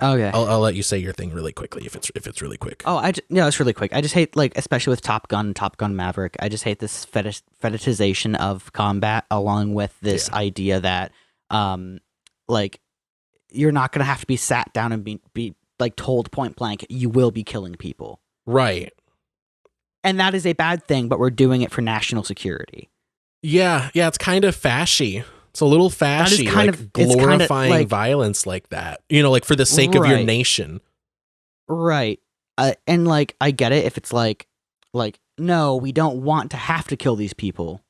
Okay,
I'll let you say your thing really quickly if it's really quick.
Oh, it's really quick. I just hate, like, especially with Top Gun and Top Gun Maverick, I just hate this fetishization of combat, along with this idea that, like, you're not gonna have to be sat down and be like told point blank you will be killing people.
Right.
and that is a bad thing, but we're doing it for national security.
Yeah, it's kind of fashy. It's a little fashy, glorifying violence like that. Like for the sake of your nation.
Right. And like, I get it if it's like, no, we don't want to have to kill these people,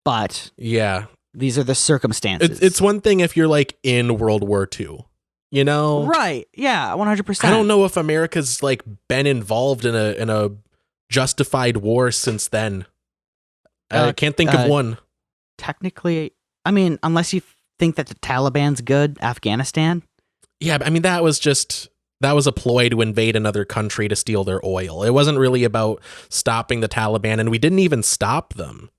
but
yeah,
these are the circumstances.
It's one thing if you're like in World War II,
Right. Yeah, 100%.
I don't know if America's like been involved in a justified war since then. I can't think of one.
Technically, I mean, unless you think that the Taliban's good, Afghanistan.
Yeah, I mean, that was a ploy to invade another country to steal their oil. It wasn't really about stopping the Taliban, and we didn't even stop them.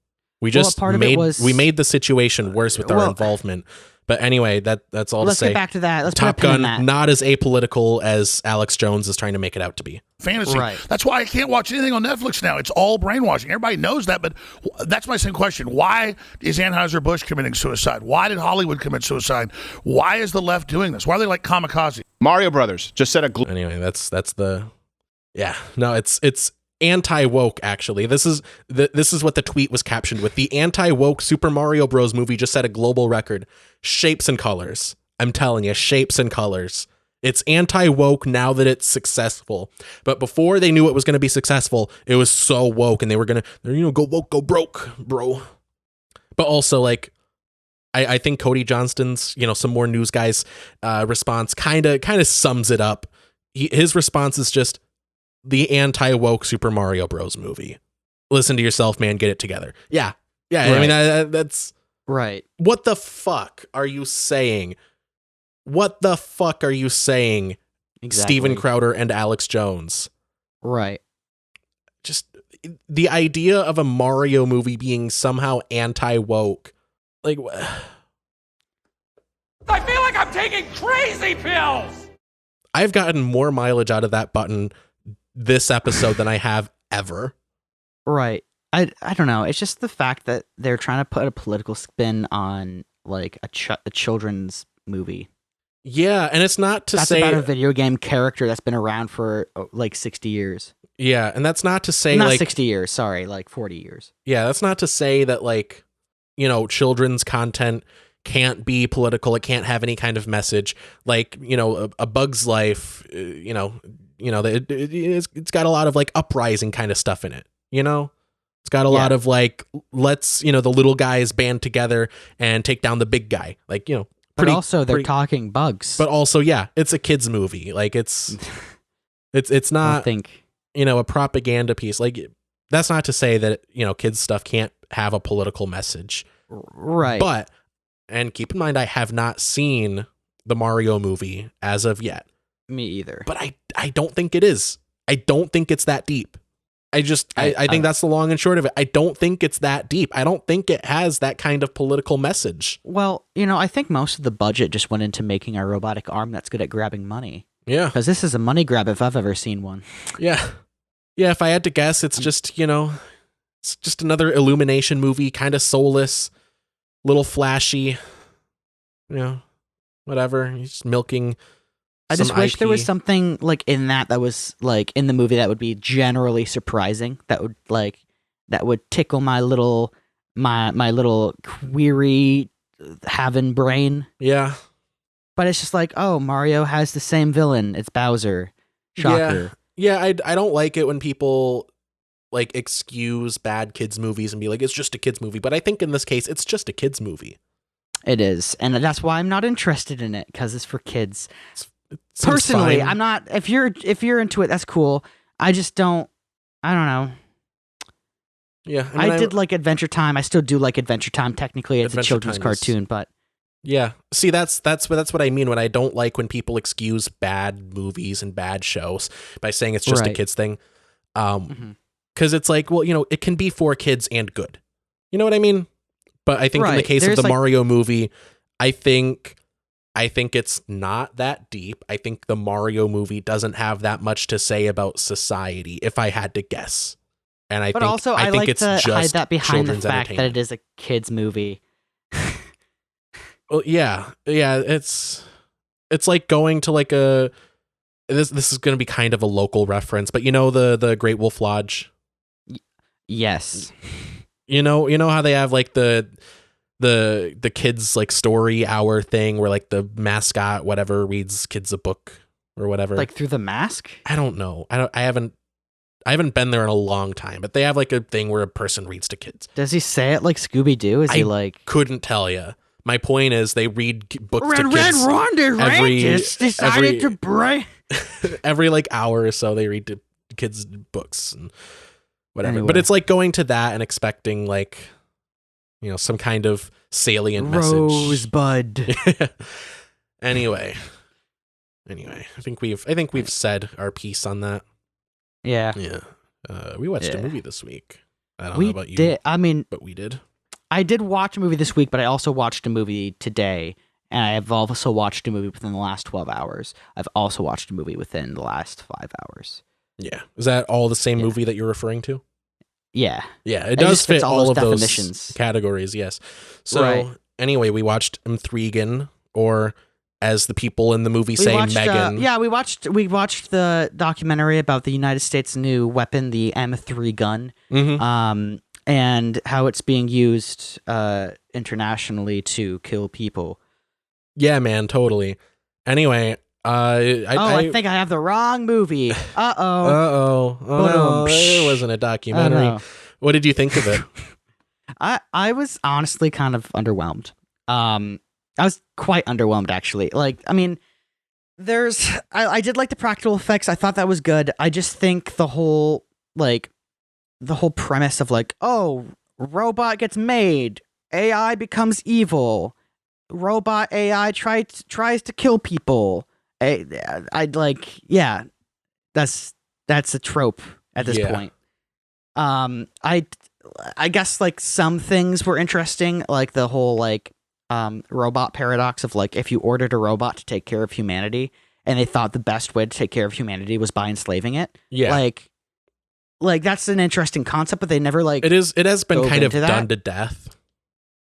We just made the situation worse with our involvement. But anyway, that's all to say.
Let's get back to that. Let's
Top Gun, not as apolitical as Alex Jones is trying to make it out to be.
Fantasy.
Right.
That's why I can't watch anything on Netflix now. It's all brainwashing. Everybody knows that, but that's my same question. Why is Anheuser-Busch committing suicide? Why did Hollywood commit suicide? Why is the left doing this? Why are they like kamikaze?
Mario Brothers just said
Anyway, that's the... Yeah, no, it's anti-woke, actually. This is what the tweet was captioned with. The anti-woke Super Mario Bros. Movie just set a global record. Shapes and colors. I'm telling you, shapes and colors. It's anti-woke now that it's successful. But before they knew it was going to be successful, it was so woke, and they were going to, go woke, go broke, bro. But also, like, I think Cody Johnston's, some more news guys' response kind of sums it up. His response is just, the anti-woke Super Mario Bros. Movie. Listen to yourself, man. Get it together. Yeah. Right. I mean, that's...
Right.
What the fuck are you saying? Exactly. Steven Crowder and Alex Jones.
Right.
Just the idea of a Mario movie being somehow anti-woke. Like...
I feel like I'm taking crazy pills!
I've gotten more mileage out of that button this episode than I have ever.
Right. I don't know. It's just the fact that they're trying to put a political spin on like a children's movie.
Yeah, and it's not to say
about a video game character that's been around for like 60 years.
Yeah, and that's not to say
not
like
60 years, sorry, like 40 years.
Yeah, that's not to say that like, children's content can't be political. It can't have any kind of message. Like, a Bug's Life, it's got a lot of like uprising kind of stuff in it, It's got a lot of like, let's, the little guys band together and take down the big guy. Like,
but also they're talking bugs.
But also, yeah, it's a kid's movie. Like it's not, a propaganda piece. Like that's not to say that, kids stuff can't have a political message.
Right.
But, and keep in mind, I have not seen the Mario movie as of yet.
Me either.
But I don't think it is. I don't think it's that deep. I think that's the long and short of it. I don't think it's that deep. I don't think it has that kind of political message.
Well, I think most of the budget just went into making a robotic arm that's good at grabbing money.
Yeah.
Because this is a money grab if I've ever seen one.
Yeah. Yeah, if I had to guess, it's just, it's just another Illumination movie, kind of soulless, little flashy, whatever. He's just milking.
I just wish there was something like in that was like in the movie that would be generally surprising. That would tickle my little query having brain.
Yeah.
But it's just like, oh, Mario has the same villain. It's Bowser. Shocker.
Yeah, I don't like it when people like excuse bad kids movies and be like, it's just a kids movie. But I think in this case, it's just a kids movie.
It is, and that's why I'm not interested in it because it's for kids. Personally,
fine.
I'm not. If you're into it, that's cool. I just don't. I don't know.
Yeah,
I did like Adventure Time. I still do like Adventure Time. Technically, it's a children's cartoon, but
yeah. See, that's what I mean when I don't like when people excuse bad movies and bad shows by saying it's just a kids thing. Because it's like, well, it can be for kids and good. You know what I mean? But I think in the case of the Mario movie, I think it's not that deep. I think the Mario movie doesn't have that much to say about society, if I had to guess. And I think it's just
hide that behind the fact that
it
is a kids movie.
Well, yeah, it's like going to like a this is going to be kind of a local reference, but the Great Wolf Lodge.
Yes.
You know how they have like the kids like story hour thing where like the mascot whatever reads kids a book or whatever,
like through the mask.
I don't know. I haven't been there in a long time, but they have like a thing where a person reads to kids.
Does he say it like Scooby-Doo? Is he like?
Couldn't tell you. My point is they read books to kids.
Red Ronda decided to break.
Every like hour or so they read to kids books and whatever.
Anyway.
But it's like going to that and expecting like, you know, some kind of salient message.
Rosebud.
Anyway, I think we've said our piece on that.
Yeah.
We watched a movie this week. I don't know about you. But we did.
I did watch a movie this week, but I also watched a movie today, and I've also watched a movie within the last 12 hours. I've also watched a movie within the last 5 hours.
Yeah. Is that all the same movie that you're referring to?
Yeah.
Yeah, it does fit all of
definitions.
those categories, yes. So anyway, we watched Intrigen, or as the people in the movie say, Megan.
We watched the documentary about the United States' new weapon, the M3 gun.
Mm-hmm.
And how it's being used internationally to kill people.
Yeah, man, totally. Anyway,
I think I have the wrong movie.
Oh no, it wasn't a documentary. What did you think of it?
I was honestly kind of underwhelmed. I was quite underwhelmed, actually. Like, I mean, I did like the practical effects. I thought that was good. I just think the whole premise of like, oh, robot gets made, AI becomes evil, robot AI tries to kill people. I'd like, yeah, that's a trope at this point. I guess like some things were interesting, like the whole like robot paradox of like if you ordered a robot to take care of humanity and they thought the best way to take care of humanity was by enslaving it.
Yeah.
Like that's an interesting concept, but they never like
it has been kind of done to death.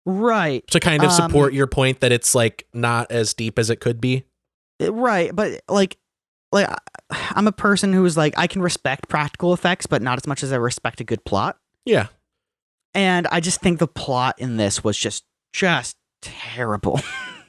Right.
To kind of support your point that it's like not as deep as it could be.
Right, but like I'm a person who is like I can respect practical effects, but not as much as I respect a good plot.
Yeah.
And I just think the plot in this was just terrible.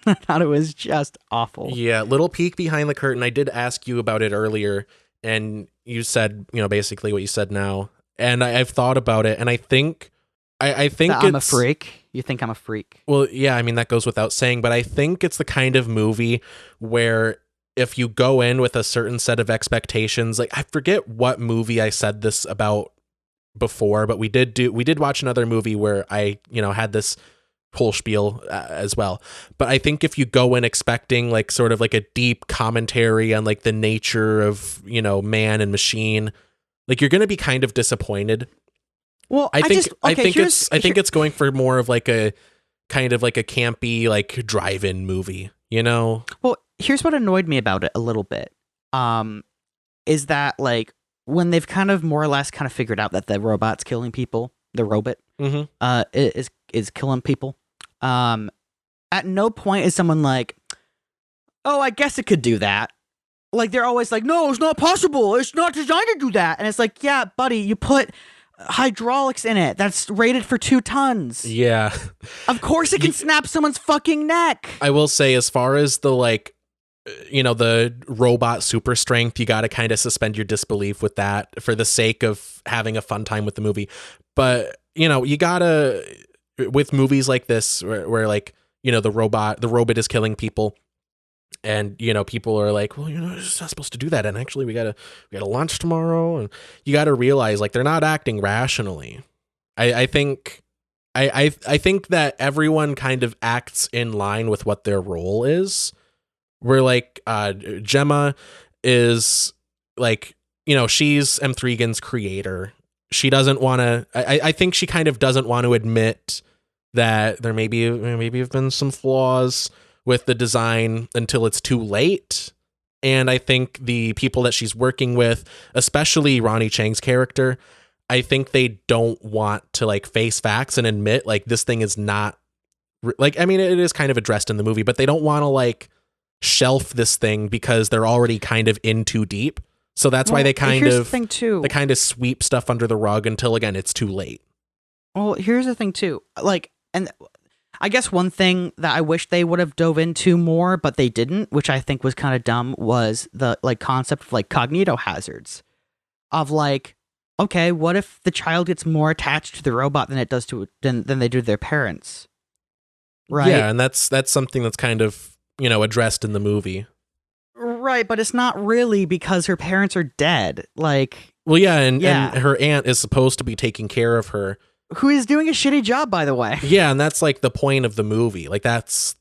I thought it was just awful.
Yeah, little peek behind the curtain. I did ask you about it earlier, and you said, you know, basically what you said now. And I've thought about it, and I think
I'm a freak. You think I'm a freak?
Well, yeah, I mean, that goes without saying, but I think it's the kind of movie where if you go in with a certain set of expectations, like I forget what movie I said this about before, but we did watch another movie where I, you know, had this whole spiel as well. But I think if you go in expecting like sort of like a deep commentary on like the nature of, you know, man and machine, like you're going to be kind of disappointed.
Well,
I think it's going for more of like a kind of like a campy like drive-in movie, you know?
Well, here's what annoyed me about it a little bit. Is that like when they've kind of more or less kind of figured out that the robot's killing people, the robot is killing people. At no point is someone like, oh, I guess it could do that. Like they're always like, no, it's not possible. It's not designed to do that. And it's like, yeah, buddy, you put hydraulics in it that's rated for 2 tons.
Yeah.
Of course it can snap someone's fucking neck.
I will say, as far as the like, you know, the robot super strength, you got to kind of suspend your disbelief with that for the sake of having a fun time with the movie. But, you know, you gotta, with movies like this where like, you know, the robot is killing people. And, you know, people are like, well, you know, it's not supposed to do that. And actually we gotta launch tomorrow. And you got to realize like they're not acting rationally. I think that everyone kind of acts in line with what their role is. Where like Gemma is like, you know, she's M3gan's creator. She doesn't want to, I think she kind of doesn't want to admit that there maybe have been some flaws with the design until it's too late. And I think the people that she's working with, especially Ronnie Chang's character, I think they don't want to like face facts and admit like this thing is not like, I mean, it is kind of addressed in the movie, but they don't want to like shelf this thing because they're already kind of in too deep. So that's why they kind
here's
of
the thing too.
they kind of sweep stuff under the rug until again it's too late.
Well, here's the thing too. Like, and I guess one thing that I wish they would have dove into more, but they didn't, which I think was kind of dumb, was the like concept of like cognito hazards. Of like, okay, what if the child gets more attached to the robot than it does to than they do to their parents? Right.
Yeah, and that's something that's kind of, addressed in the movie.
Right, but it's not really because her parents are dead. Like,
well, yeah, and her aunt is supposed to be taking care of her,
who is doing a shitty job, by the way.
Yeah, and that's like the point of the movie. Like that's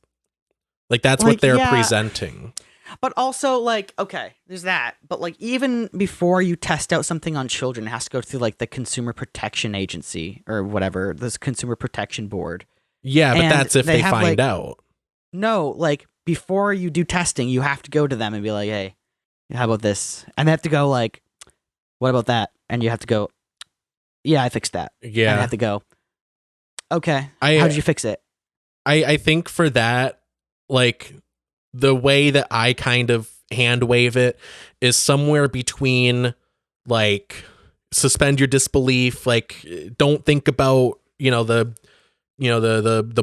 what they're presenting.
But also, like, okay, there's that. But like, even before you test out something on children, it has to go through like the Consumer Protection Agency or whatever, this Consumer Protection Board.
Yeah, but
And
that's if they find out.
No, like before you do testing, you have to go to them and be like, hey, how about this? And they have to go like, what about that? And you have to go, yeah, I fixed that.
Yeah.
And I have to go, okay, how did you fix it?
I think for that, like, the way that I kind of hand wave it is somewhere between like suspend your disbelief, like don't think about, the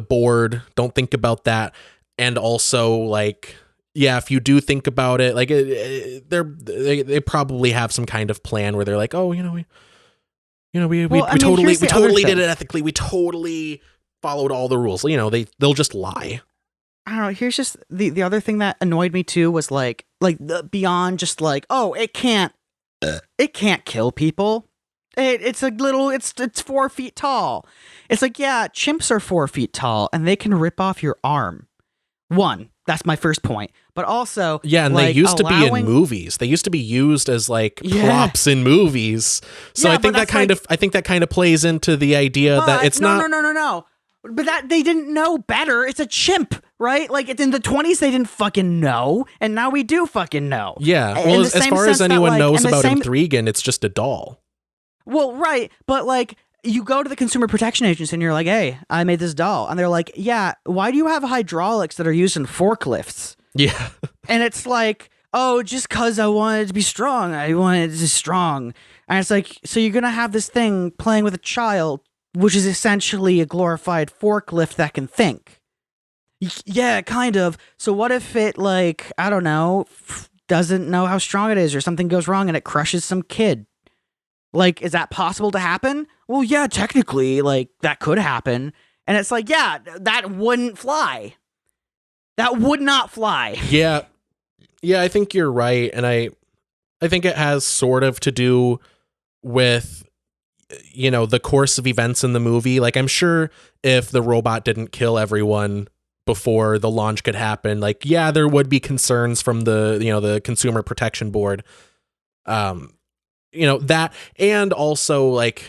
board, don't think about that. And also like, yeah, if you do think about it, like they probably have some kind of plan where they're like, oh, we totally did it ethically. We totally followed all the rules. They'll just lie.
I don't know. Here's just the other thing that annoyed me too was like beyond just like, oh, it can't kill people. It's 4 feet tall. It's like, yeah, chimps are 4 feet tall and they can rip off your arm. One, that's my first point. But also,
yeah, and they used to be in movies. They used to be used as like props in movies. So I think that kind of plays into the idea that it's not.
No. But that they didn't know better. It's a chimp, right? Like in the 20s, they didn't fucking know, and now we do fucking know.
Yeah. Well, as far as anyone knows about Intrigan, it's just a doll.
Well, right, but like you go to the Consumer Protection Agency and you're like, "Hey, I made this doll," and they're like, "Yeah, why do you have hydraulics that are used in forklifts?"
Yeah.
And it's like, "Oh, just because I wanted it to be strong. I wanted it to be strong." And it's like, so you're gonna have this thing playing with a child, which is essentially a glorified forklift that can think. Yeah, kind of. So what if it, like, I don't know, doesn't know how strong it is or something goes wrong and it crushes some kid? Like, is that possible to happen? Well, yeah, technically, like, that could happen. And it's like, yeah, that wouldn't fly. That would not fly.
Yeah. Yeah, I think you're right. And I think it has sort of to do with, the course of events in the movie. Like, I'm sure if the robot didn't kill everyone before the launch could happen, like, yeah, there would be concerns from the Consumer Protection Board. That, and also like,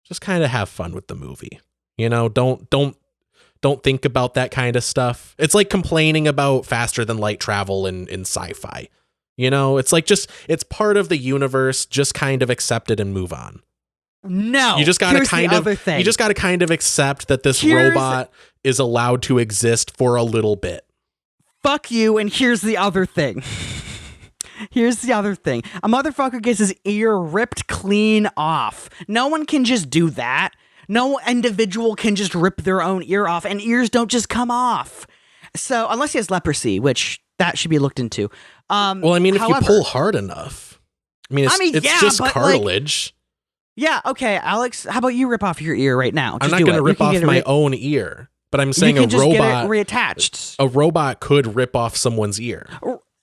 just kind of have fun with the movie. Don't think about that kind of stuff. It's like complaining about faster than light travel in sci-fi. It's like it's part of the universe. Just kind of accept it and move on.
No,
you just gotta kind of accept that this robot is allowed to exist for a little bit.
Fuck you, and here's the other thing. Here's the other thing. A motherfucker gets his ear ripped clean off. No one can just do that. No individual can just rip their own ear off, and ears don't just come off. So, unless he has leprosy, which that should be looked into.
Well, I mean, if you pull hard enough, it's just cartilage.
Yeah, okay, Alex, how about you rip off your ear right now?
I'm not going to rip off my own ear, but I'm saying a robot
just get it reattached.
A robot could rip off someone's ear.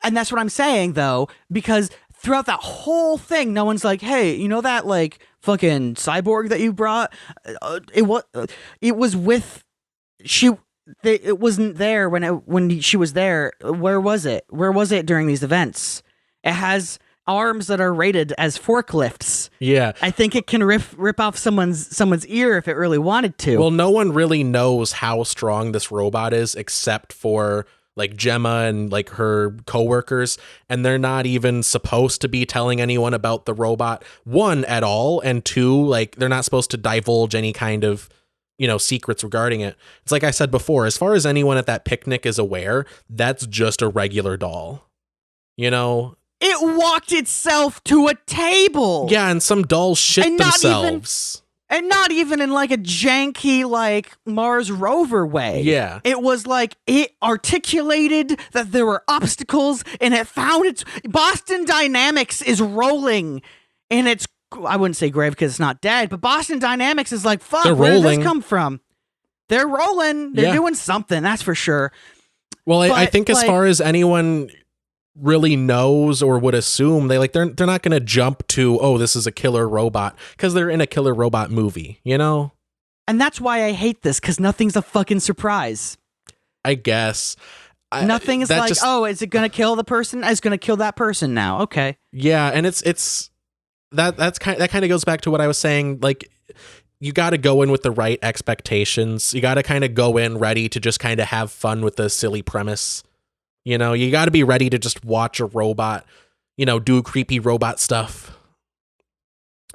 And that's what I'm saying, though, because throughout that whole thing, no one's like, hey, that, like, fucking cyborg that you brought? It was with... It wasn't there when she was there. Where was it? Where was it during these events? It has arms that are rated as forklifts.
Yeah.
I think it can rip off someone's ear if it really wanted to.
Well, no one really knows how strong this robot is except for like Gemma and like her coworkers, and they're not even supposed to be telling anyone about the robot, one, at all, and two, like they're not supposed to divulge any kind of secrets regarding it. It's like I said before, as far as anyone at that picnic is aware, that's just a regular doll.
It walked itself to a table.
Yeah, and some dolls shit
And
themselves.
And not even in like a janky like Mars rover way.
Yeah.
It was like it articulated that there were obstacles and it found its Boston Dynamics is rolling and it's I wouldn't say grave because it's not dead, but Boston Dynamics is like, fuck,
They're
where did
rolling.
this come from? They're rolling. They're doing something, that's for sure.
Well, I
But,
think as
like-
far as anyone really knows or would assume, they're not going to jump to, oh, this is a killer robot, because they're in a killer robot movie, you know?
And that's why I hate this, because nothing's a fucking surprise.
I guess.
Nothing is
that
like,
just-
oh, is it going to kill the person? It's going to kill that person now. Okay.
Yeah, and that kind of goes back to what I was saying. Like, you got to go in with the right expectations. You got to kind of go in ready to just kind of have fun with the silly premise. You know, you got to be ready to just watch a robot, you know, do creepy robot stuff.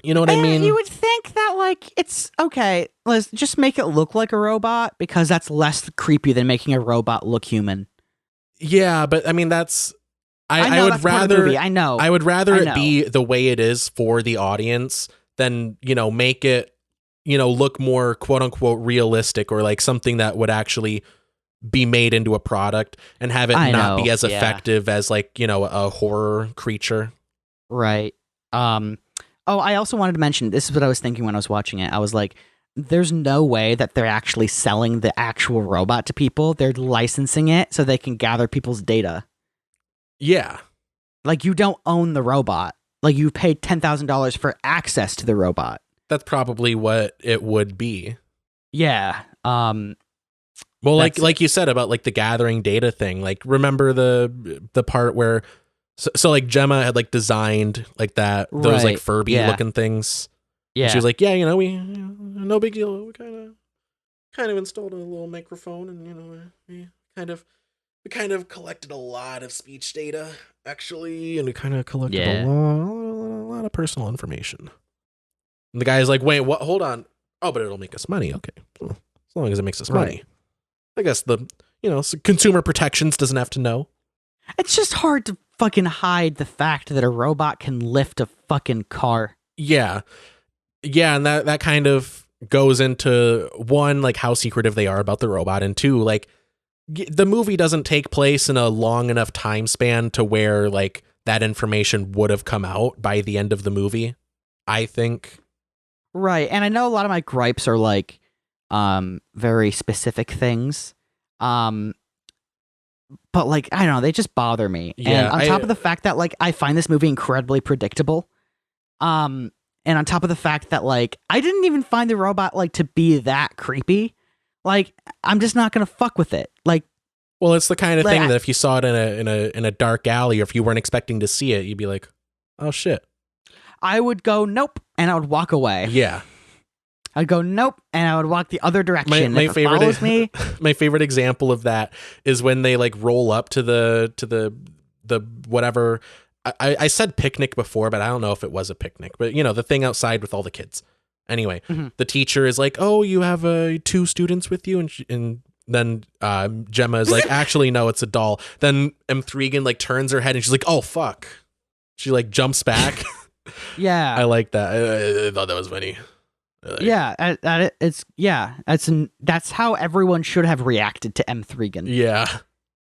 You know what I mean?
You would think that, like, it's okay. Let's just make it look like a robot because that's less creepy than making a robot look human.
Yeah, but I mean, that's. I
know
would
that's part of the
rather.
movie. I know.
I would rather
I
it
know.
be the way it is for the audience than, you know, make it, you know, look more quote unquote realistic or like something that would actually be made into a product and have it not be as effective as like, you know, a horror creature.
Right. Oh, I also wanted to mention, this is what I was thinking when I was watching it. I was like, there's no way that they're actually selling the actual robot to people. They're licensing it so they can gather people's data.
Yeah.
Like, you don't own the robot. Like, you paid $10,000 for access to the robot.
That's probably what it would be.
Yeah.
Well, like you said about like the gathering data thing, like remember the part where so like Gemma had like designed like those like Furby looking things.
Yeah.
And she was like, yeah, you know, no big deal. We kind of installed a little microphone, and you know, we kind of collected a lot of speech data actually, and we kind of collected a lot of personal information. And the guy's like, wait, what? Hold on. Oh, but it'll make us money. Okay, well, as long as it makes us money. I guess consumer protections doesn't have to know.
It's just hard to fucking hide the fact that a robot can lift a fucking car.
Yeah. Yeah, and that kind of goes into one, like how secretive they are about the robot, and two, like the movie doesn't take place in a long enough time span to where like that information would have come out by the end of the movie, I think.
Right. And I know a lot of my gripes are like very specific things. But like, I don't know, they just bother me.
Yeah,
and on top of the fact that like I find this movie incredibly predictable. And on top of the fact that like I didn't even find the robot like to be that creepy. Like, I'm just not gonna fuck with it. Like,
well, it's the kind of thing that if you saw it in a dark alley, or if you weren't expecting to see it, you'd be like, oh shit.
I would go nope, and I would walk away.
Yeah.
I'd go nope, and I would walk the other direction.
My
if
favorite
it follows me.
My favorite example of that is when they like roll up to the whatever. I said picnic before, but I don't know if it was a picnic. But you know, the thing outside with all the kids. Anyway, the teacher is like, "Oh, you have 2 students with you," and then Gemma is like, "Actually, no, it's a doll." Then M3gan like turns her head and she's like, "Oh fuck!" She like jumps back.
Yeah,
I like that. I thought that was funny.
That's how everyone should have reacted to M3gan.
Yeah.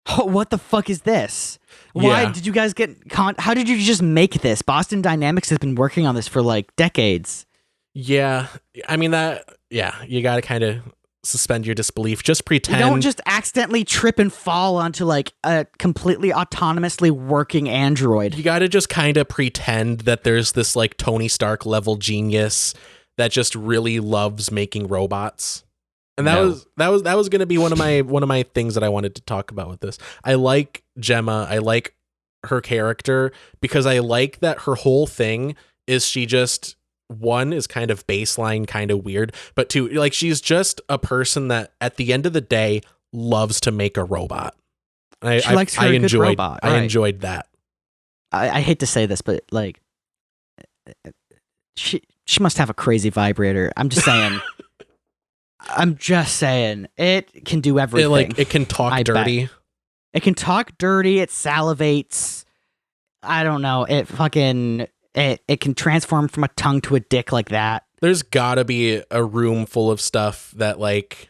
Oh, what the fuck is this? Why did you guys get how did you just make this? Boston Dynamics has been working on this for like decades.
Yeah. I mean you got to kind of suspend your disbelief. Just pretend.
You don't just accidentally trip and fall onto like a completely autonomously working android.
You got to just kind of pretend that there's this like Tony Stark level genius that just really loves making robots. And that was going to be one of my things that I wanted to talk about with this. I like Gemma. I like her character because I like that her whole thing is she just, one, is kind of baseline, kind of weird, but two, like she's just a person that at the end of the day loves to make a robot.
She likes her good robot.
I enjoyed that.
I hate to say this, but like she must have a crazy vibrator. I'm just saying. I'm just saying, it can do everything.
It can talk dirty.
Bet. It can talk dirty. It salivates. I don't know. It fucking it can transform from a tongue to a dick like that.
There's gotta be a room full of stuff that like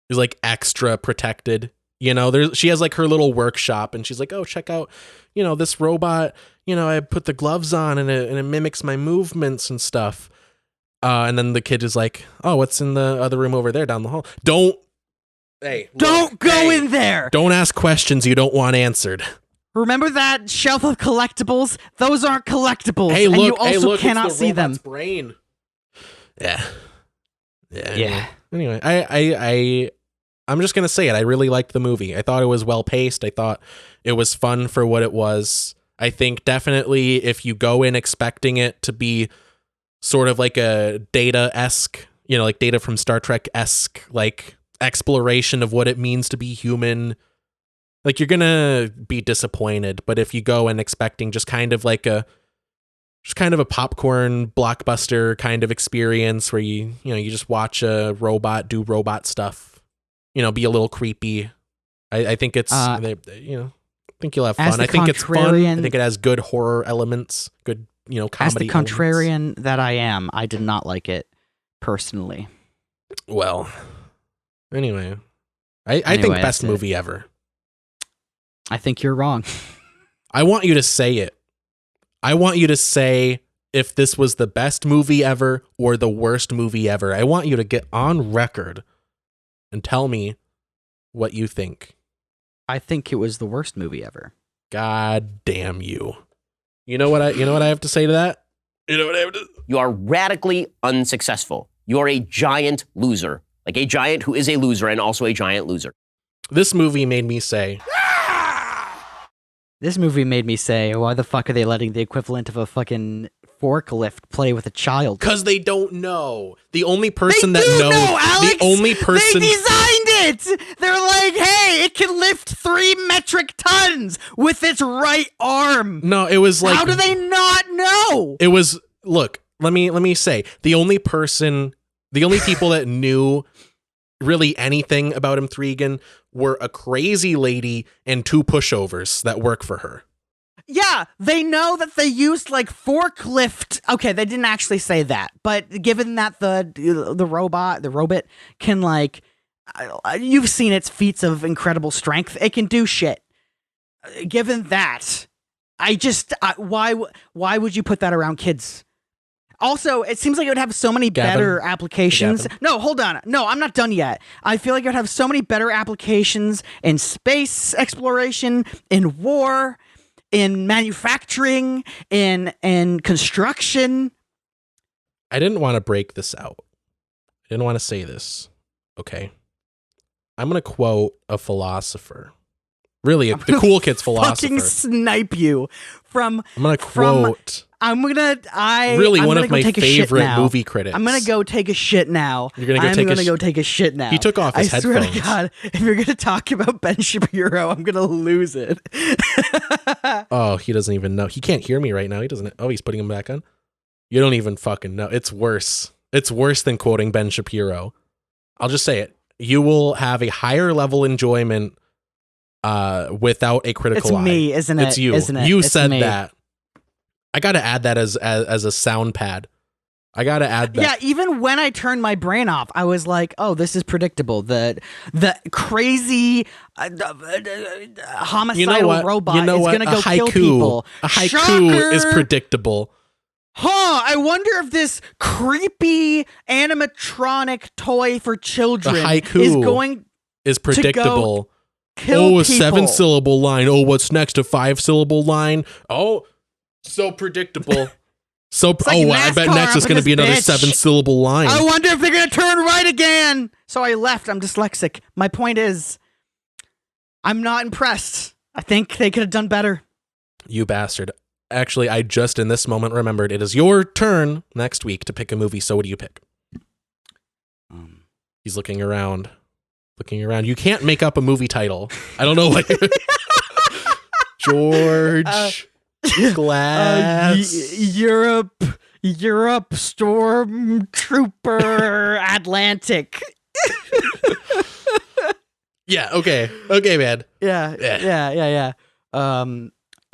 is like extra protected. You know, she has like her little workshop and she's like, oh, check out, you know, this robot, you know, I put the gloves on and it mimics my movements and stuff. And then the kid is like, oh, what's in the other room over there down the hall? Don't go
in there.
Don't ask questions you don't want answered.
Remember that shelf of collectibles? Those aren't collectibles.
Hey, look,
and you also
look,
cannot
it's the
see them.
robot's brain. Yeah. Anyway, I'm just gonna say it. I really liked the movie. I thought it was well paced. I thought it was fun for what it was. I think definitely if you go in expecting it to be sort of like a Data-esque, you know, like Data from Star Trek-esque, like exploration of what it means to be human, like you're gonna be disappointed. But if you go in expecting just kind of a popcorn blockbuster kind of experience where you just watch a robot do robot stuff, you know, be a little creepy. I think it's I think you'll have fun. I think it's fun. I think it has good horror elements, good, you know, comedy.
As the contrarian that I am, I did not like it personally.
Well, anyway, I think best movie ever.
I think you're wrong.
I want you to say it. I want you to say if this was the best movie ever or the worst movie ever. I want you to get on record and tell me what you think.
I think it was the worst movie ever.
God damn you. You know what I have to say to that? You know what I have to
You are radically unsuccessful. You are a giant loser. Like a giant who is a loser and also a giant loser.
This movie made me say,
This movie made me say, why the fuck are they letting the equivalent of a fucking forklift play with a child?
Because they don't know. The only person
they
that
do
knows,
know, Alex!
the only person
They designed it. They're like, hey, it can lift 3 metric tons with its right arm.
No, it was like,
how do they not know?
It was, look, let me say, the only people that knew really anything about M3gan were a crazy lady and 2 pushovers that work for her.
Yeah, they know that they used like forklift. Okay, they didn't actually say that, but given that the robot can like, you've seen its feats of incredible strength. It can do shit. Given that, why would you put that around kids? Also, it seems like it would have so many better applications. No, hold on. No, I'm not done yet. I feel like it would have so many better applications in space exploration, in war, in manufacturing, in construction.
I didn't want to break this out. I didn't want to say this. Okay. I'm going to quote a philosopher. Really, the cool kid's philosopher.
Fucking snipe you from.
I'm going to quote.
I'm one
of my favorite movie critics.
I'm gonna go take a shit now.
You're gonna go take
a shit now.
He took off his headphones.
I swear to God, if you're gonna talk about Ben Shapiro, I'm gonna lose it.
Oh, he doesn't even know. He can't hear me right now. He doesn't. Oh, he's putting him back on. You don't even fucking know. It's worse. It's worse than quoting Ben Shapiro. I'll just say it. You will have a higher level enjoyment without a critical eye.
It's me, isn't it?
It's you.
Isn't it?
You
It's
said
me.
that. I gotta add that as a sound pad. I gotta add that.
Yeah, even when I turned my brain off, I was like, "Oh, this is predictable." The crazy homicidal robot is gonna go kill people.
A haiku
Shocker!
is predictable.
Huh, I wonder if this creepy animatronic toy for children
is predictable.
Kill
a
people.
7-syllable line. Oh, what's next? A 5-syllable line? Oh, so predictable. I bet next is going to be another 7-syllable line.
I wonder if they're going to turn right again. So I left. I'm dyslexic. My point is, I'm not impressed. I think they could have done better.
You bastard. Actually, I just in this moment remembered it is your turn next week to pick a movie. So what do you pick? He's looking around. You can't make up a movie title. I don't know what. George Glass.
Europe Stormtrooper Atlantic.
Yeah, okay, man.
Yeah.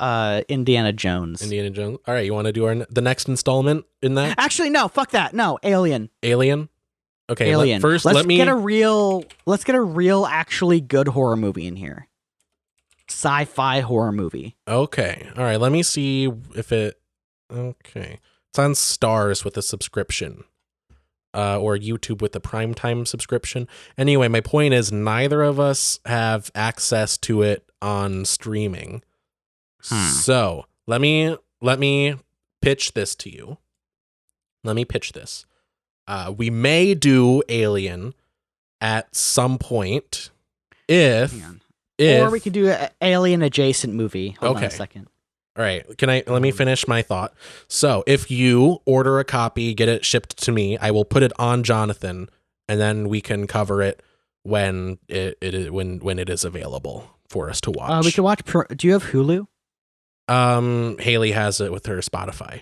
Indiana Jones.
Indiana Jones. All right, you want to do the next installment in that?
Actually, no, fuck that. No, Alien.
Alien? Okay,
Alien.
Let's
get a real actually good horror movie in here. Sci-fi horror movie.
Okay. All right, let me see if it... Okay. It's on Stars with a subscription. Or YouTube with a primetime subscription. Anyway, my point is neither of us have access to it on streaming. So let me pitch this to you. Let me pitch this. We may do Alien at some point or
we could do an Alien adjacent movie. Hold on a second.
All right, let me finish my thought. So if you order a copy, get it shipped to me, I will put it on Jonathan, and then we can cover it when it is available for us to watch.
We could watch. Do you have Hulu?
Haley has it with her Spotify.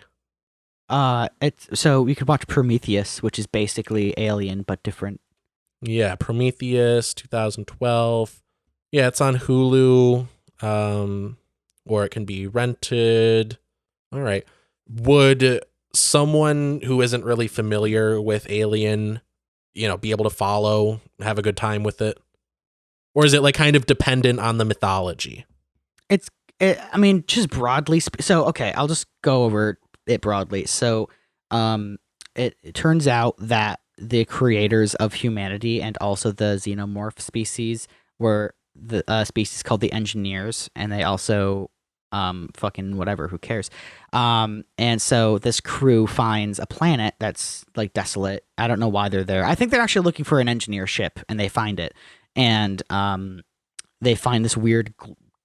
So we could watch Prometheus, which is basically Alien but different.
Yeah, Prometheus 2012. Yeah, it's on Hulu. Or it can be rented. All right. Would someone who isn't really familiar with Alien, be able to follow, have a good time with it? Or is it like kind of dependent on the mythology?
Just broadly. So, okay, I'll just go over it broadly. So, it turns out that the creators of humanity and also the xenomorph species were the species called the Engineers, and they also fucking whatever, who cares? And so this crew finds a planet that's like desolate. I don't know why they're there. I think they're actually looking for an engineer ship, and they find it, and they find this weird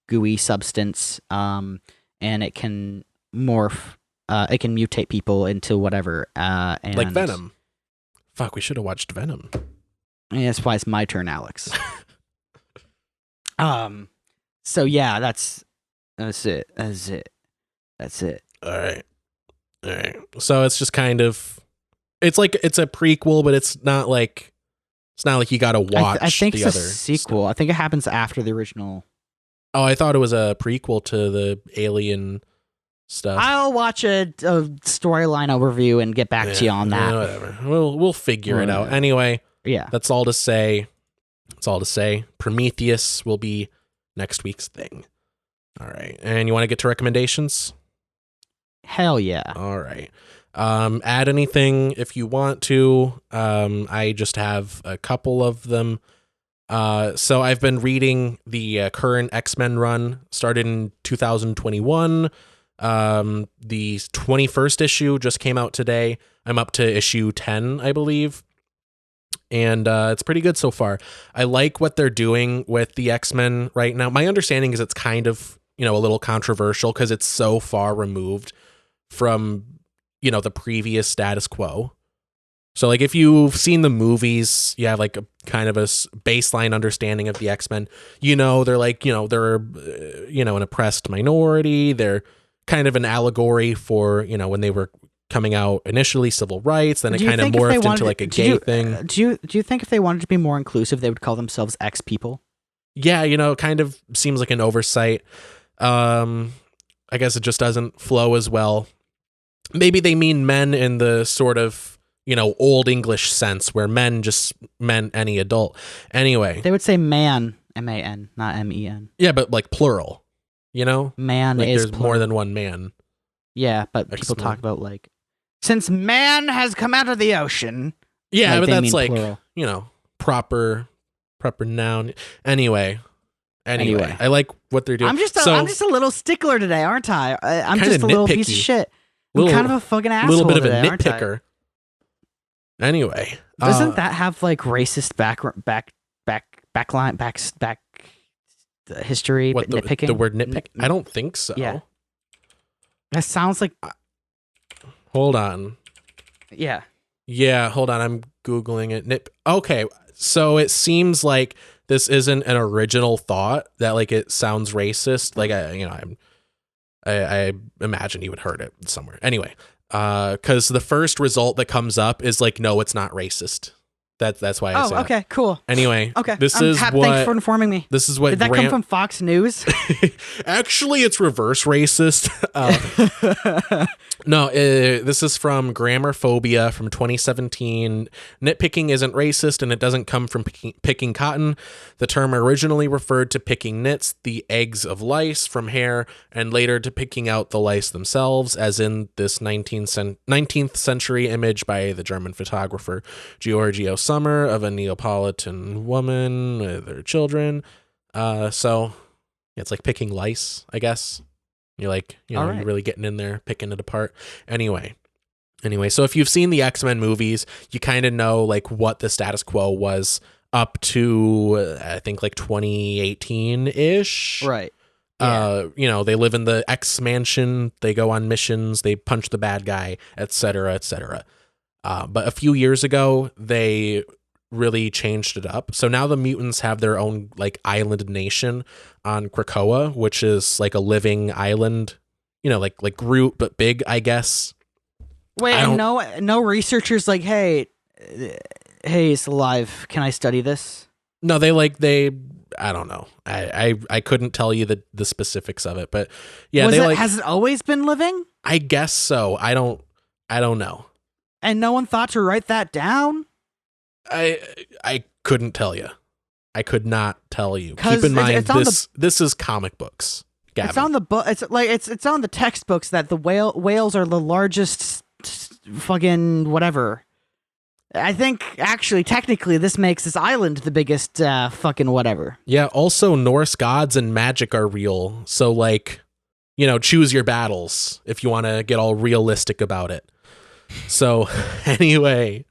gooey substance, and it can morph. It can mutate people into whatever. And
like Venom. Fuck, we should have watched Venom.
Yeah, that's why it's my turn, Alex. So yeah, that's it.
All right. So it's just kind of, it's like it's a prequel, but it's not like you got to watch.
I think
the
it's
other
a sequel.
stuff.
I think it happens after the original.
Oh, I thought it was a prequel to the Alien stuff.
I'll watch a storyline overview and get back to you on that.
Whatever. We'll figure it out. Anyway,
yeah.
That's all to say. Prometheus will be next week's thing. All right. And you want to get to recommendations?
Hell yeah.
All right. Add anything if you want to. I just have a couple of them. So I've been reading the current X-Men run, started in 2021. The 21st issue just came out today. I'm up to issue 10, I believe. And it's pretty good so far. I like what they're doing with the X-Men right now. My understanding is it's kind of, a little controversial because it's so far removed from, the previous status quo. So like if you've seen the movies, you have like a kind of a baseline understanding of the X-Men. They're like, they're, an oppressed minority. They're kind of an allegory for, when they were coming out initially, civil rights, then it kind of morphed into like a gay thing.
Do you think if they wanted to be more inclusive, they would call themselves X people?
Yeah, it kind of seems like an oversight. I guess it just doesn't flow as well. Maybe they mean men in the sort of, old English sense where men just meant any adult. Anyway.
They would say man, M-A-N, not M-E-N.
Yeah, but like plural,
Man
like
is
there's
plural.
more than one man.
Yeah, but people talk about like, since man has come out of the ocean.
Yeah, but that's like,
plural.
Proper noun. Anyway, I like what they're doing.
I'm just a little stickler today, aren't I? I'm just a little piece of shit. I'm kind of a fucking asshole.
A little bit of
today,
a nitpicker. Anyway,
doesn't that have like racist back history?
What,
nitpicking?
The word nitpick? I don't think so.
Yeah. That sounds like.
Hold on.
Yeah.
Yeah, hold on. I'm Googling it. Okay, so it seems like this isn't an original thought, that like it sounds racist. Like I imagine you would heard it somewhere. Anyway, because the first result that comes up is like, no, it's not racist. That's why I say
okay, cool.
Anyway,
Okay,
thanks
for informing me.
This is what
Did that come from Fox News?
Actually, it's reverse racist. No, this is from Grammarphobia from 2017. Nitpicking isn't racist, and it doesn't come from picking cotton. The term originally referred to picking nits, the eggs of lice from hair, and later to picking out the lice themselves, as in this 19th century image by the German photographer Giorgio Summer of a Neapolitan woman with her children. So it's like picking lice, I guess. You're like, you're really getting in there, picking it apart. Anyway, so if you've seen the X-Men movies, you kind of know like what the status quo was up to, I think like 2018-ish.
Right.
They live in the X mansion, they go on missions, they punch the bad guy, etc., etc. But a few years ago, they really changed it up. So now the mutants have their own like island nation on Krakoa, which is like a living island, like Groot, but big, I guess.
Wait, and no researchers like, hey, it's alive. Can I study this?
No, I don't know. I couldn't tell you the specifics of it, but yeah,
has it always been living?
I guess so. I don't know.
And no one thought to write that down?
I couldn't tell you. I could not tell you. Keep in mind this is comic books, Gavin.
It's on the book. It's like it's on the textbooks that the whales are the largest fucking whatever. I think actually technically this makes this island the biggest fucking whatever.
Yeah, also Norse gods and magic are real. So like, choose your battles if you want to get all realistic about it. So anyway,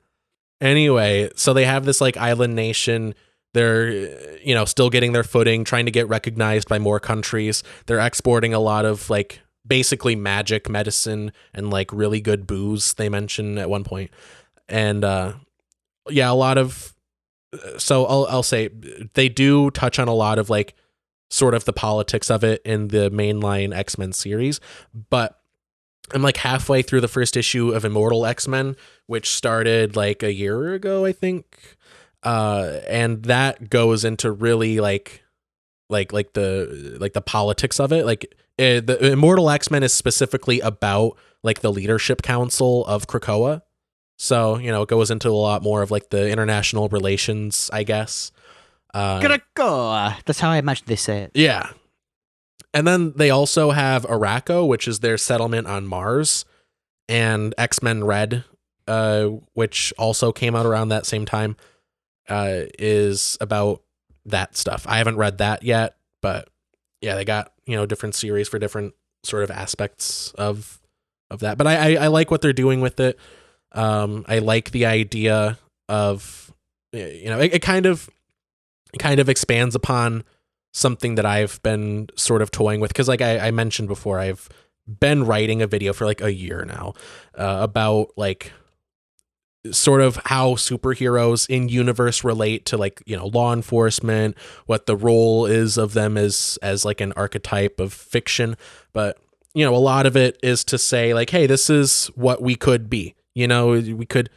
so they have this like island nation. They're, still getting their footing, trying to get recognized by more countries. They're exporting a lot of like basically magic, medicine, and like really good booze, they mention at one point. And a lot of, so I'll say they do touch on a lot of like sort of the politics of it in the mainline X-Men series, but I'm like halfway through the first issue of Immortal X-Men, which started like a year ago, I think. And that goes into really like the politics of it. Like the Immortal X-Men is specifically about like the leadership council of Krakoa. So, it goes into a lot more of like the international relations, I guess.
Krakoa. That's how I imagine they say it.
Yeah. And then they also have Araco, which is their settlement on Mars, and X-Men Red, which also came out around that same time, is about that stuff. I haven't read that yet, but yeah, they got, different series for different sort of aspects of that. But I like what they're doing with it. I like the idea of, it kind of expands upon something that I've been sort of toying with. Cause like I mentioned before, I've been writing a video for like a year now, about like sort of how superheroes in universe relate to like, law enforcement, what the role is of them as like an archetype of fiction. But, a lot of it is to say like, hey, this is what we could be. We could,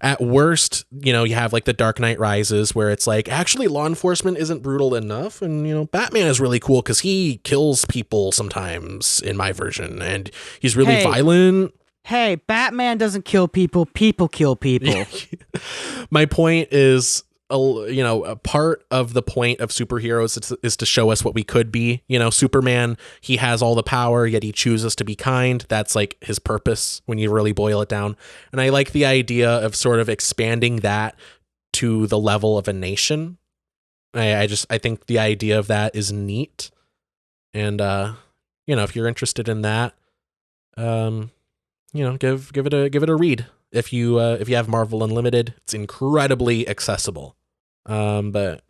at worst, you have like the Dark Knight Rises where it's like, actually law enforcement isn't brutal enough. And, Batman is really cool because he kills people sometimes in my version and he's really violent.
Hey, Batman doesn't kill people. People kill people.
My point is, a part of the point of superheroes is to show us what we could be. Superman, he has all the power, yet he chooses to be kind. That's like his purpose when you really boil it down. And I like the idea of sort of expanding that to the level of a nation. I think the idea of that is neat. And, if you're interested in that, give it a read. If you have Marvel Unlimited, it's incredibly accessible. But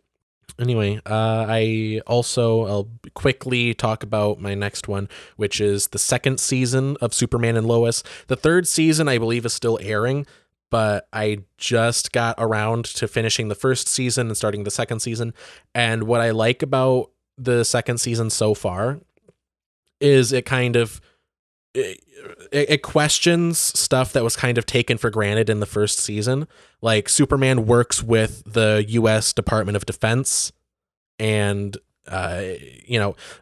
anyway, I'll quickly talk about my next one, which is the second season of Superman and Lois. The third season, I believe, is still airing, but I just got around to finishing the first season and starting the second season. And what I like about the second season so far is it kind of it questions stuff that was kind of taken for granted in the first season. Like Superman works with the U.S. Department of Defense, and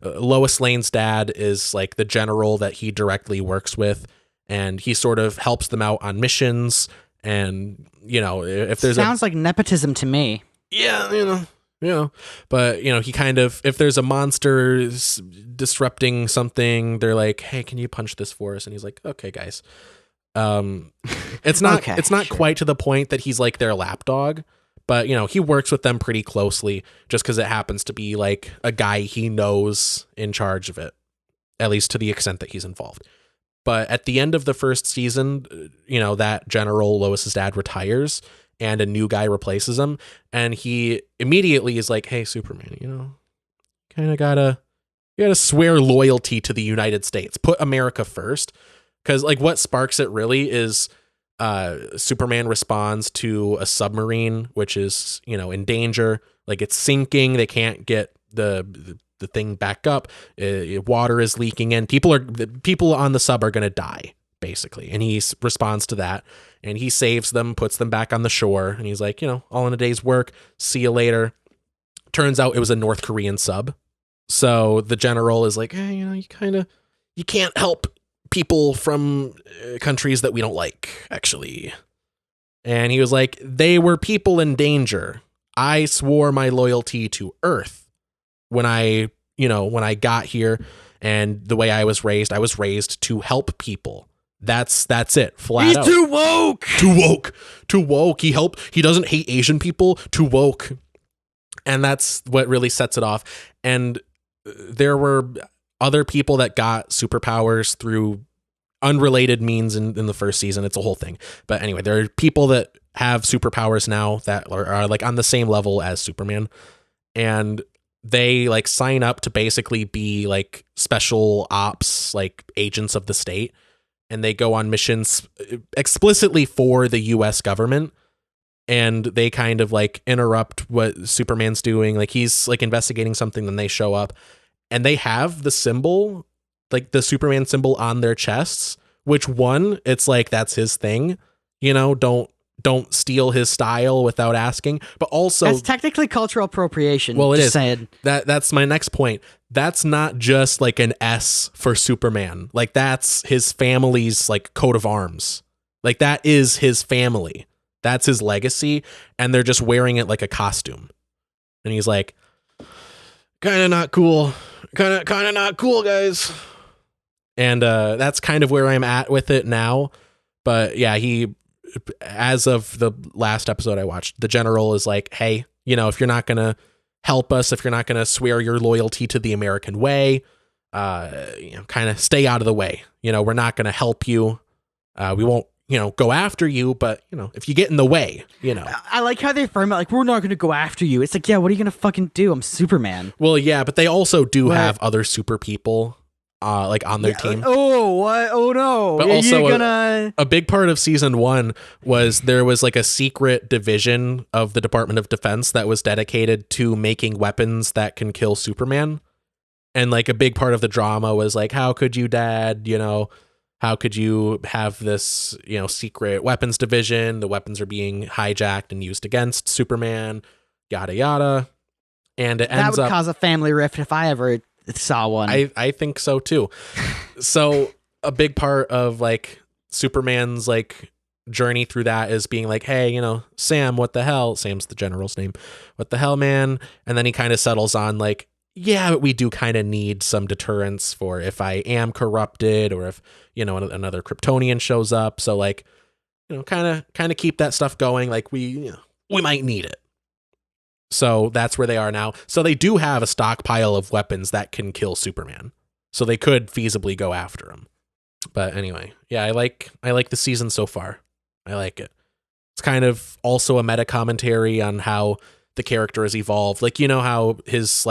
Lois Lane's dad is like the general that he directly works with, and he sort of helps them out on missions. And if there's
sounds like nepotism to me.
Yeah, but he kind of, if there's a monster disrupting something, they're like, hey, can you punch this for us? And he's like, okay, guys. It's not sure. Quite to the point that he's like their lapdog, but he works with them pretty closely just because it happens to be like a guy he knows in charge of it, at least to the extent that he's involved. But at the end of the first season, that general, Lois's dad, retires and a new guy replaces him. And he immediately is like, hey, Superman, kind of gotta swear loyalty to the United States. Put America first. Because like what sparks it really is Superman responds to a submarine, which is, in danger. Like it's sinking. They can't get the thing back up. Water is leaking in. People on the sub are going to die, basically. And he responds to that, and he saves them, puts them back on the shore. And he's like, all in a day's work. See you later. Turns out it was a North Korean sub. So the general is like, hey, you can't help people from countries that we don't like, actually. And he was like, they were people in danger. I swore my loyalty to Earth when I got here, and the way I was raised to help people. That's it. Flat out.
He's too woke.
Too woke. He doesn't hate Asian people. Too woke. And that's what really sets it off. And there were other people that got superpowers through unrelated means in the first season. It's a whole thing. But anyway, there are people that have superpowers now that are like on the same level as Superman. And they like sign up to basically be like special ops, like agents of the state. And they go on missions explicitly for the US government. And they kind of like interrupt what Superman's doing. Like he's like investigating something, then they show up and they have the symbol, like the Superman symbol on their chests, which it's like, that's his thing, don't steal his style without asking, but also
that's technically cultural appropriation.
Well, it is.
Saying.
That's my next point. That's not just like an S for Superman. Like that's his family's like coat of arms. Like that is his family. That's his legacy. And they're just wearing it like a costume. And he's like, kind of not cool, guys. And that's kind of where I'm at with it now. But yeah, as of the last episode I watched, the general is like, hey, if you're not going to help us, if you're not going to swear your loyalty to the American way, kind of stay out of the way. We're not going to help you. We won't, go after you, but if you get in the way,
I like how they frame it like, we're not going to go after you. It's like, yeah, what are you going to fucking do? I'm Superman.
Well, yeah, but they also do have other super people like on their team.
Oh, what? Oh no.
But also a big part of season 1 was there was like a secret division of the Department of Defense that was dedicated to making weapons that can kill Superman. And like a big part of the drama was like, how could you, Dad, how could you have this, secret weapons division? The weapons are being hijacked and used against Superman, yada, yada. And it ends up...
That would cause a family rift if I ever saw one.
I think so too. So a big part of like Superman's like journey through that is being like, hey, Sam, what the hell? Sam's the general's name. What the hell, man? And then he kind of settles on like, yeah, but we do kind of need some deterrence for if I am corrupted or if, another Kryptonian shows up. So like, kind of keep that stuff going. Like we might need it. So that's where they are now. So they do have a stockpile of weapons that can kill Superman. So they could feasibly go after him. But anyway, yeah, I like the season so far. I like it. It's kind of also a meta commentary on how the character has evolved. Like, how his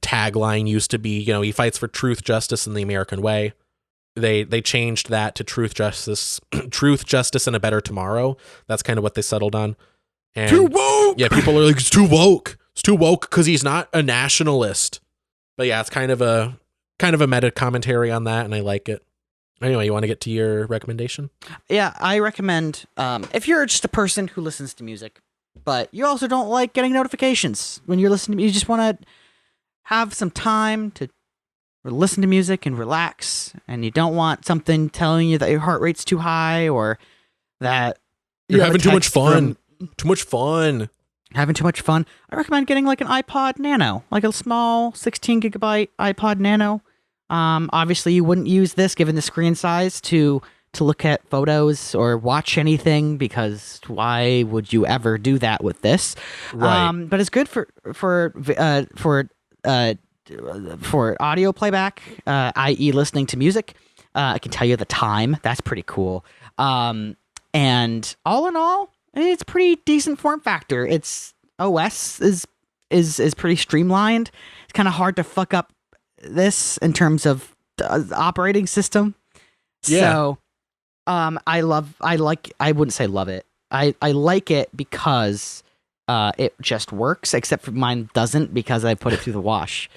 tagline used to be, he fights for truth, justice, and the American way. They changed that to truth, justice, and a better tomorrow. That's kind of what they settled on. And
too woke.
Yeah, people are like, it's too woke. It's too woke because he's not a nationalist. But yeah, it's kind of a kind of a meta commentary on that, and I like it. Anyway, you want to get to your recommendation?
Yeah, I recommend if you're just a person who listens to music, but you also don't like getting notifications when you're listening, you just want to have some time to listen to music and relax, and you don't want something telling you that your heart rate's too high or that
you're having too much fun. Having
too much fun. I recommend getting like an iPod Nano, like a small 16 gigabyte iPod Nano. Obviously, you wouldn't use this given the screen size to look at photos or watch anything, because why would you ever do that with this?
Right.
But it's good for audio playback, i.e., listening to music. I can tell you the time. That's pretty cool. And all in all, it's a pretty decent form factor. Its OS is pretty streamlined. It's kind of hard to fuck up this in terms of the operating system.
Yeah.
So, I wouldn't say love it. I like it because it just works, except for mine doesn't because I put it through the wash.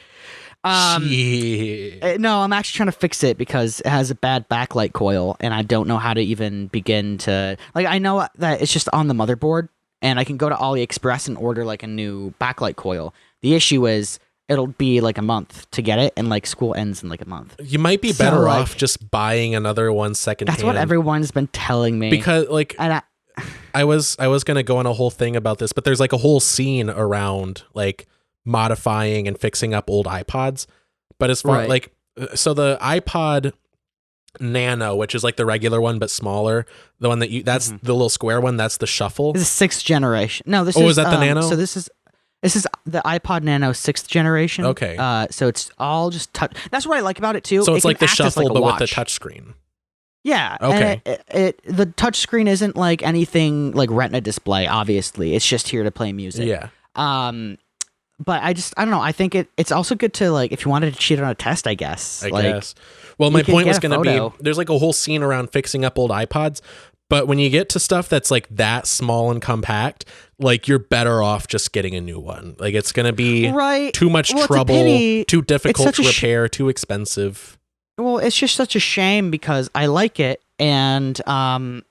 No, I'm actually trying to fix it because it has a bad backlight coil, and I don't know how to even begin to... Like, I know that it's just on the motherboard, and I can go to AliExpress and order, like, a new backlight coil. The issue is it'll be, like, a month to get it, and, like, school ends in, like, a month.
You might be better off just buying another one secondhand.
That's what everyone's been telling me.
Because, like... And I was going to go on a whole thing about this, but there's, like, a whole scene around, like... modifying and fixing up old iPods. But as far like, so the iPod Nano, which is like the regular one but smaller, the one that that's the little square one, that's the Shuffle.
This is 6th generation. No, this
is that the Nano?
So this is the iPod Nano 6th generation.
Okay.
So it's all just touch. That's what I like about it too.
So it's like the Shuffle
like
but with the touch screen.
Yeah.
Okay.
And the touch screen isn't like anything like Retina display, obviously. It's just here to play music.
Yeah.
But I don't know. I think it's also good to, like, if you wanted to cheat on a test, I guess.
I guess. Well, my point was going to be, there's like a whole scene around fixing up old iPods, but when you get to stuff that's like that small and compact, like you're better off just getting a new one. Like it's going to be too much trouble, too difficult to repair, too expensive.
Well, it's just such a shame because I like it, and I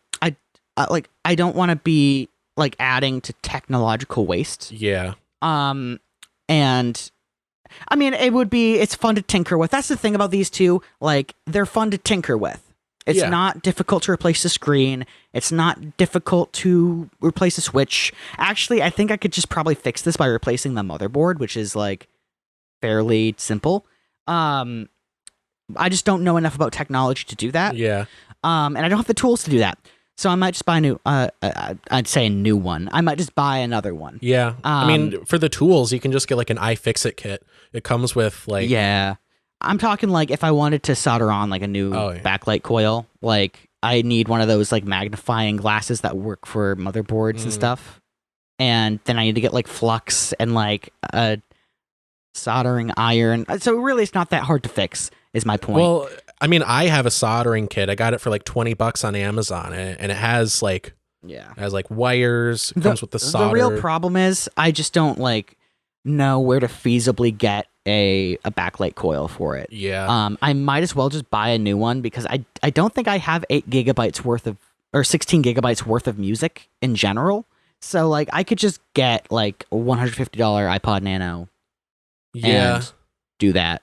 don't want to be like adding to technological waste.
Yeah.
And I mean, it's fun to tinker with. That's the thing about these two. Like, they're fun to tinker with. It's not difficult to replace the screen. It's not difficult to replace a switch. Actually, I think I could just probably fix this by replacing the motherboard, which is like fairly simple. I just don't know enough about technology to do that.
Yeah.
And I don't have the tools to do that. So I might just buy I'd say a new one. I might just buy another one.
Yeah. I mean, for the tools, you can just get like an iFixit kit. It comes with like...
Yeah. I'm talking like if I wanted to solder on like a new backlight coil, like I need one of those like magnifying glasses that work for motherboards and stuff. And then I need to get like flux and like a soldering iron. So really it's not that hard to fix, is my point.
Well, I mean, I have a soldering kit. I got it for like $20 on Amazon, and it has like wires. It comes with the solder.
The real problem is I just don't like know where to feasibly get a backlight coil for it.
Yeah.
I might as well just buy a new one because I don't think I have 8 gigabytes worth of or 16 gigabytes worth of music in general. So like I could just get like a $150 iPod Nano.
Yeah.
And do that.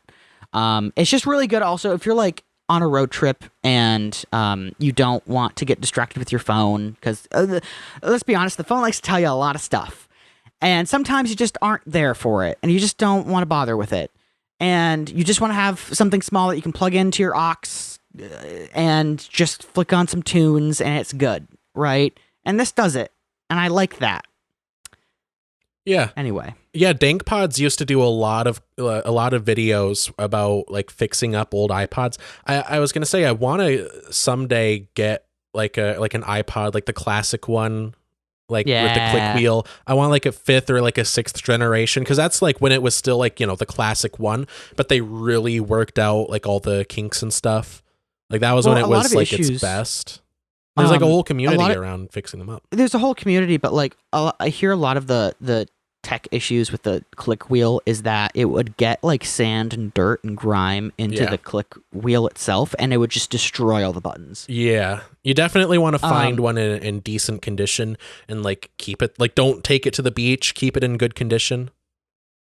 It's just really good also if you're like on a road trip and you don't want to get distracted with your phone because let's be honest, the phone likes to tell you a lot of stuff. And sometimes you just aren't there for it and you just don't want to bother with it. And you just want to have something small that you can plug into your aux and just flick on some tunes and it's good, right? And this does it. And I like that.
Yeah.
Anyway.
Yeah, DankPods used to do a lot of videos about like fixing up old iPods. I was gonna say I want to someday get like an iPod, like the classic one, like with the click wheel. I want like a 5th or like a 6th generation because that's like when it was still like, you know, the classic one, but they really worked out like all the kinks and stuff. Like that was when it was like its best. There's like a whole community around fixing them up.
There's a whole community, but like I hear a lot of the tech issues with the click wheel is that it would get like sand and dirt and grime into the click wheel itself, and it would just destroy all the buttons.
Yeah, you definitely want to find one in decent condition and like keep it, like don't take it to the beach, keep it in good condition.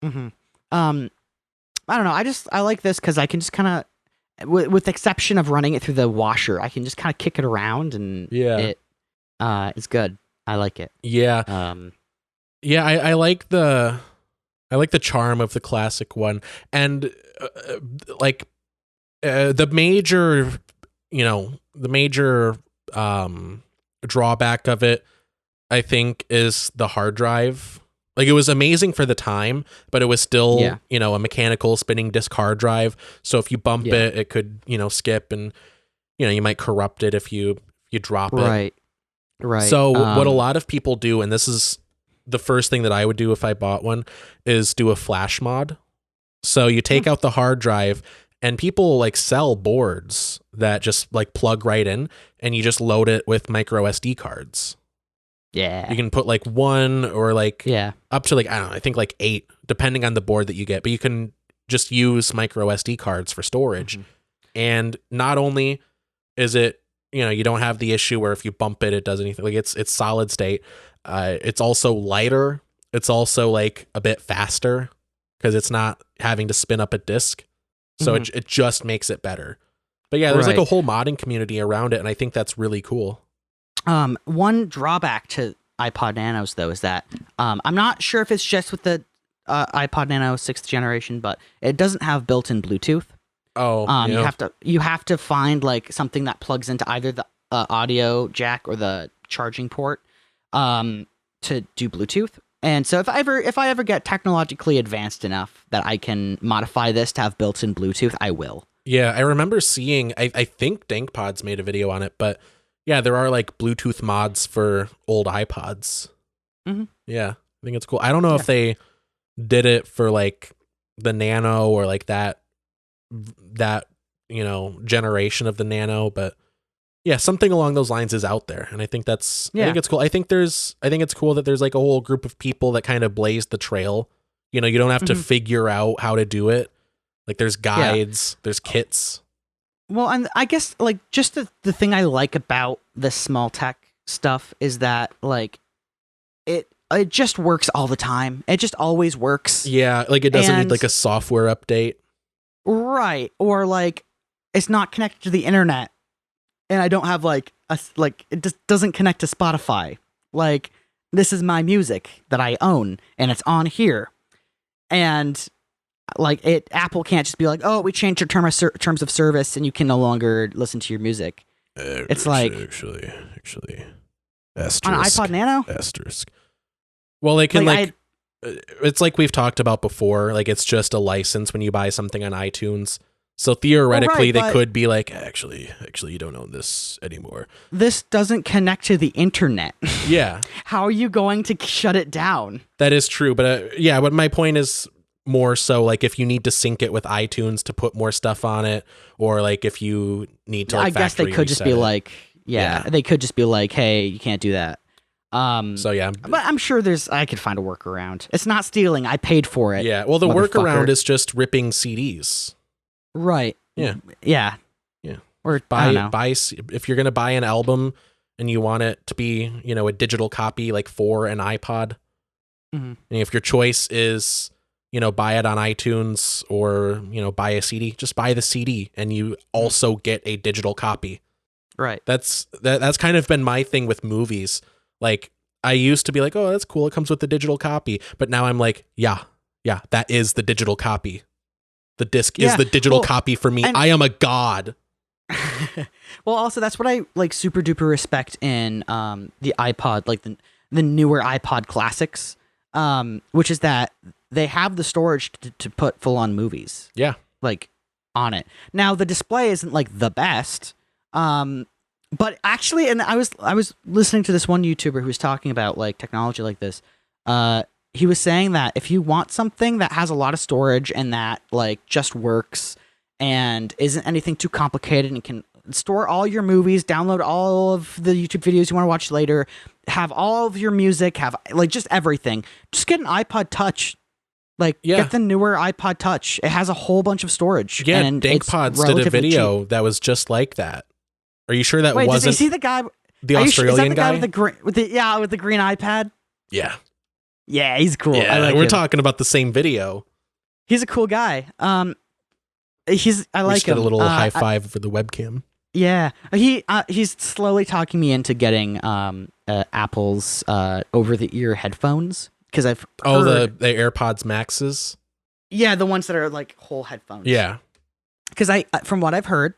Mm-hmm. I don't know. I like this because I can just kind of, with the exception of running it through the washer, I can just kind of kick it around and it's good. I like it.
Yeah. Yeah, I like the charm of the classic one, and the major drawback of it, I think, is the hard drive. Like, it was amazing for the time, but it was still a mechanical spinning disk hard drive. So if you bump it, it could skip, and you might corrupt it if you drop it.
Right.
So what a lot of people do, and this is the first thing that I would do if I bought one, is do a flash mod. So you take out the hard drive, and people like sell boards that just like plug right in, and you just load it with micro SD cards.
Yeah.
You can put like one or like up to like, I don't know, I think like 8, depending on the board that you get, but you can just use micro SD cards for storage. Mm-hmm. And not only is it, you don't have the issue where if you bump it, it does anything. Like it's solid state. It's also lighter. It's also like a bit faster because it's not having to spin up a disk. So it just makes it better. But yeah, there's like a whole modding community around it, and I think that's really cool.
One drawback to iPod Nanos, though, is that I'm not sure if it's just with the iPod Nano 6th generation, but it doesn't have built-in Bluetooth. You have to find like something that plugs into either the audio jack or the charging port to do Bluetooth. And so if I ever get technologically advanced enough that I can modify this to have built-in Bluetooth, I will.
Yeah, I remember seeing, I think DankPods made a video on it, but yeah, there are like Bluetooth mods for old iPods.
Mm-hmm.
Yeah, I think it's cool. I don't know if they did it for like the Nano or like that generation of the Nano, but yeah, something along those lines is out there, and I think I think it's cool. I think it's cool that there's like a whole group of people that kind of blazed the trail. You don't have to figure out how to do it. Like there's guides, there's kits.
Well, and I guess like just the thing I like about the small tech stuff is that like it just works all the time. It just always works.
Yeah, like it doesn't need like a software update.
Right. Or like it's not connected to the internet, and I don't have it just doesn't connect to Spotify. Like, this is my music that I own, and it's on here. And like Apple can't just be like, oh, we changed your terms of service and you can no longer listen to your music. It's like
actually
asterisk, on an iPod Nano
asterisk. Well, they can it's like we've talked about before. Like it's just a license when you buy something on iTunes. So theoretically, they could be like, actually, you don't own this anymore.
This doesn't connect to the internet.
Yeah.
How are you going to shut it down?
That is true. But but my point is more so like if you need to sync it with iTunes to put more stuff on it, or like if you need to, like,
I guess they could just be like, they could just be like, hey, you can't do that.
So yeah,
but I'm sure I could find a workaround. It's not stealing. I paid for it.
Yeah. Well, the workaround is just ripping CDs.
Right.
Yeah.
Yeah.
Yeah.
Or
buy if you're going to buy an album and you want it to be, a digital copy like for an iPod.
Mm-hmm.
And if your choice is, buy it on iTunes or, buy a CD, just buy the CD and you also get a digital copy.
Right.
That's kind of been my thing with movies. Like I used to be like, oh, that's cool. It comes with the digital copy. But now I'm like, yeah, that is the digital copy. The disc is the digital copy for me. I am a god.
Well, also that's what I like super duper respect in the iPod, like the newer iPod classics, which is that they have the storage to put full on movies.
Yeah,
like on it. Now the display isn't like the best, but actually, and I was listening to this one YouTuber who was talking about like technology like this. He was saying that if you want something that has a lot of storage and that like just works and isn't anything too complicated and can store all your movies, download all of the YouTube videos you want to watch later, have all of your music, have like just everything. Just get an iPod Touch. Like, get the newer iPod Touch. It has a whole bunch of storage.
Yeah,
and
DankPods did a video that was just like that. Are you sure that wasn't?
Did you see the guy?
The Australian
is that the guy
guy
with the green, with the green iPad?
Yeah.
Yeah, he's cool.
Yeah,
I like
we're
him.
talking about the same video.
He's a cool guy. I like him.
Did a little high five for the webcam.
Yeah, he's slowly talking me into getting Apple's over-the-ear headphones because I've heard,
the AirPods Maxes.
Yeah, the ones that are like whole headphones.
Yeah,
because from what I've heard,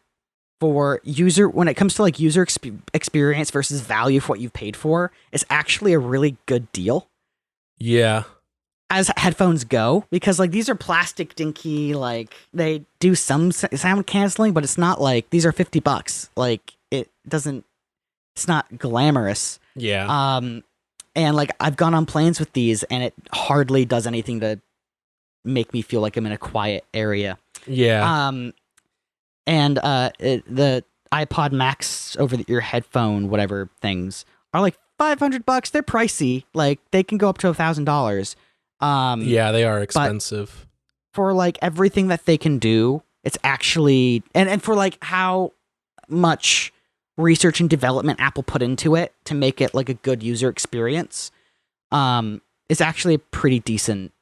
for when it comes to like user experience versus value for what you've paid for, it's actually a really good deal.
Yeah.
As headphones go, because like these are plastic dinky, like they do some sound canceling, but it's not like these are $50. Like it's not glamorous.
Yeah.
And like I've gone on planes with these and it hardly does anything to make me feel like I'm in a quiet area.
Yeah.
And the iPod Max over the ear headphone, whatever things are like $500. They're pricey. Like they can go up to $1,000.
Yeah, they are expensive.
For like everything that they can do, it's actually and for like how much research and development Apple put into it to make it like a good user experience, it's actually a pretty decent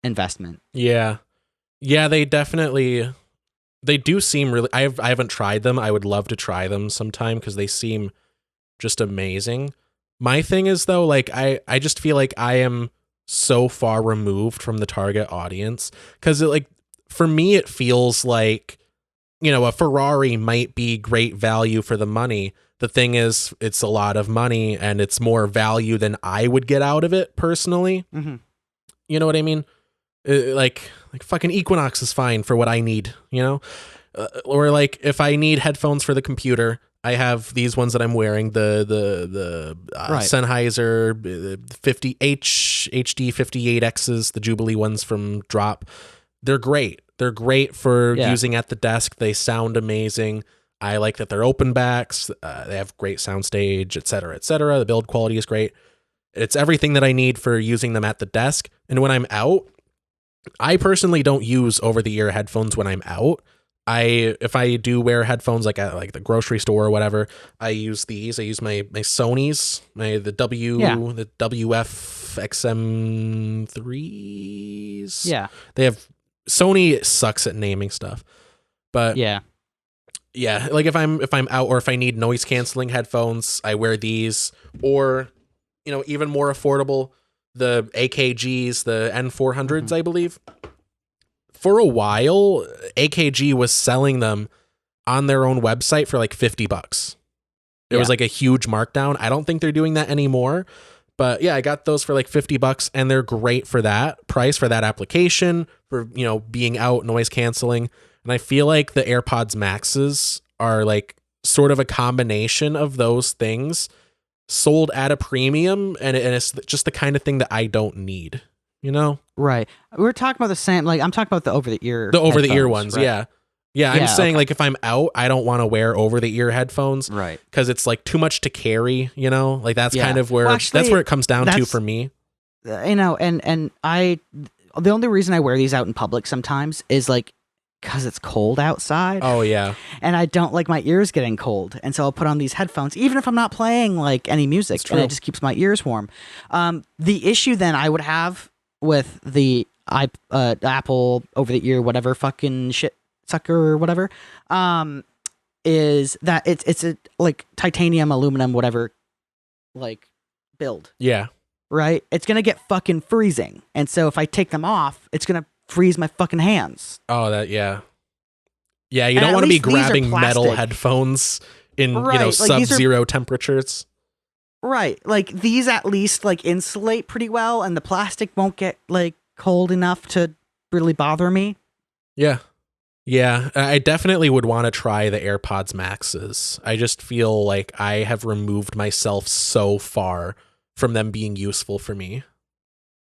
investment.
Yeah. Yeah, they do seem really I haven't tried them. I would love to try them sometime because they seem just amazing. My thing is though, like I just feel like I am so far removed from the target audience because like for me it feels like, you know, a Ferrari might be great value for the money. The thing is, it's a lot of money and it's more value than I would get out of it personally.
Mm-hmm.
You know what I mean? Like fucking Equinox is fine for what I need, you know? Or like if I need headphones for the computer, I have these ones that I'm wearing, the Sennheiser HD 58Xs, the Jubilee ones from Drop. They're great. They're great for using at the desk. They sound amazing. I like that they're open backs. They have great soundstage, et cetera, et cetera. The build quality is great. It's everything that I need for using them at the desk. And when I'm out, I personally don't use over-the-ear headphones when I'm out. If I do wear headphones like at like the grocery store or whatever, I use these. I use my Sony's, the WF XM3s.
Yeah.
They have Sony sucks at naming stuff. But yeah, like if I'm out or if I need noise canceling headphones, I wear these, or you know, even more affordable, the AKGs, the N400s, I believe. For a while, AKG was selling them on their own website for like $50. It was like a huge markdown. I don't think they're doing that anymore. But yeah, I got those for like $50 and they're great for that price, for that application, for, you know, being out, noise canceling. And I feel like the AirPods Maxes are like sort of a combination of those things sold at a premium. And it's just the kind of thing that I don't need. You know?
Right. We're talking about the same, like, I'm talking about the over-the-ear
ones, right? Yeah. I'm saying, like, if I'm out, I don't want to wear over-the-ear headphones.
Right.
Because it's, like, too much to carry, you know? Like, that's kind of where, that's where it comes down to for me.
You know, and the only reason I wear these out in public sometimes is, like, because it's cold outside.
Oh, yeah.
And I don't like my ears getting cold. And so I'll put on these headphones, even if I'm not playing, like, any music. And it just keeps my ears warm. The issue then I would have with the Apple over-the-ear whatever fucking shit sucker or whatever is that it's a like titanium, aluminum, whatever like build.
Yeah.
Right? It's gonna get fucking freezing. And so if I take them off, it's gonna freeze my fucking hands.
Oh, yeah, you don't want to be grabbing metal headphones in, you know, sub-zero temperatures.
Right. Like these at least like insulate pretty well and the plastic won't get like cold enough to really bother me.
Yeah. Yeah. I definitely would want to try the AirPods Maxes. I just feel like I have removed myself so far from them being useful for me.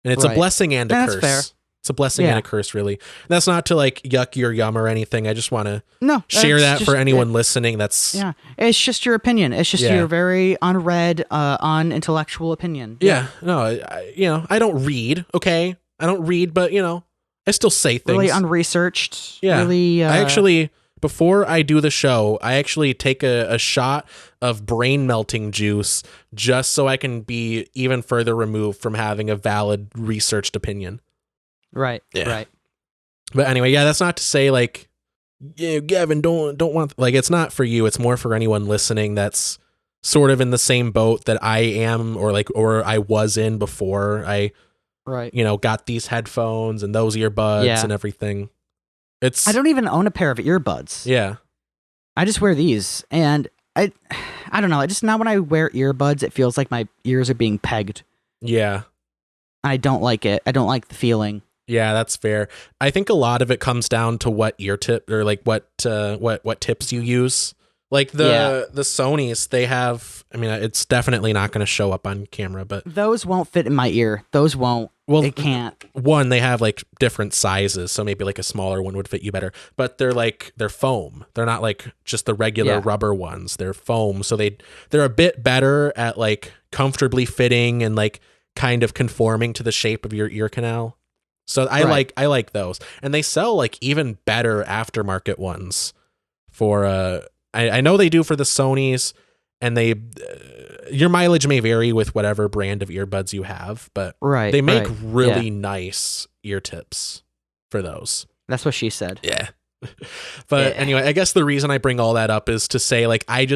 And it's a blessing and a curse.
Fair.
It's a blessing and a curse, really. That's not to like yuck your yum or anything. I just want to share that for anyone listening. That's
it's just your opinion. It's just your very unread, unintellectual opinion.
Yeah. No, I don't read. Okay, I don't read, but I still say things.
Really unresearched.
Yeah.
Really.
I actually, before I do the show, I actually take a shot of brain melting juice just so I can be even further removed from having a valid researched opinion.
Right.
Yeah.
Right.
But anyway, that's not to say like, Gavin, don't want, like, it's not for you. It's more for anyone listening that's sort of in the same boat that I am, or I was in before I, got these headphones and those earbuds and everything. I
don't even own a pair of earbuds.
Yeah.
I just wear these, and I don't know. I just, now when I wear earbuds, it feels like my ears are being pegged.
Yeah.
I don't like it. I don't like the feeling.
Yeah, that's fair. I think a lot of it comes down to what ear tip or like what tips you use. Like the Sonys, they have, I mean, it's definitely not going to show up on camera, but
those won't fit in my ear. Those won't. Well, they can't.
One, they have like different sizes, so maybe like a smaller one would fit you better. But they're foam. They're not like just the regular rubber ones. They're foam, so they're a bit better at like comfortably fitting and like kind of conforming to the shape of your ear canal. So I like those, and they sell like even better aftermarket ones for I know they do for the Sonys, and your mileage may vary with whatever brand of earbuds you have, but they make really nice ear tips for those.
That's what she said.
Yeah. But anyway, I guess the reason I bring all that up is to say like I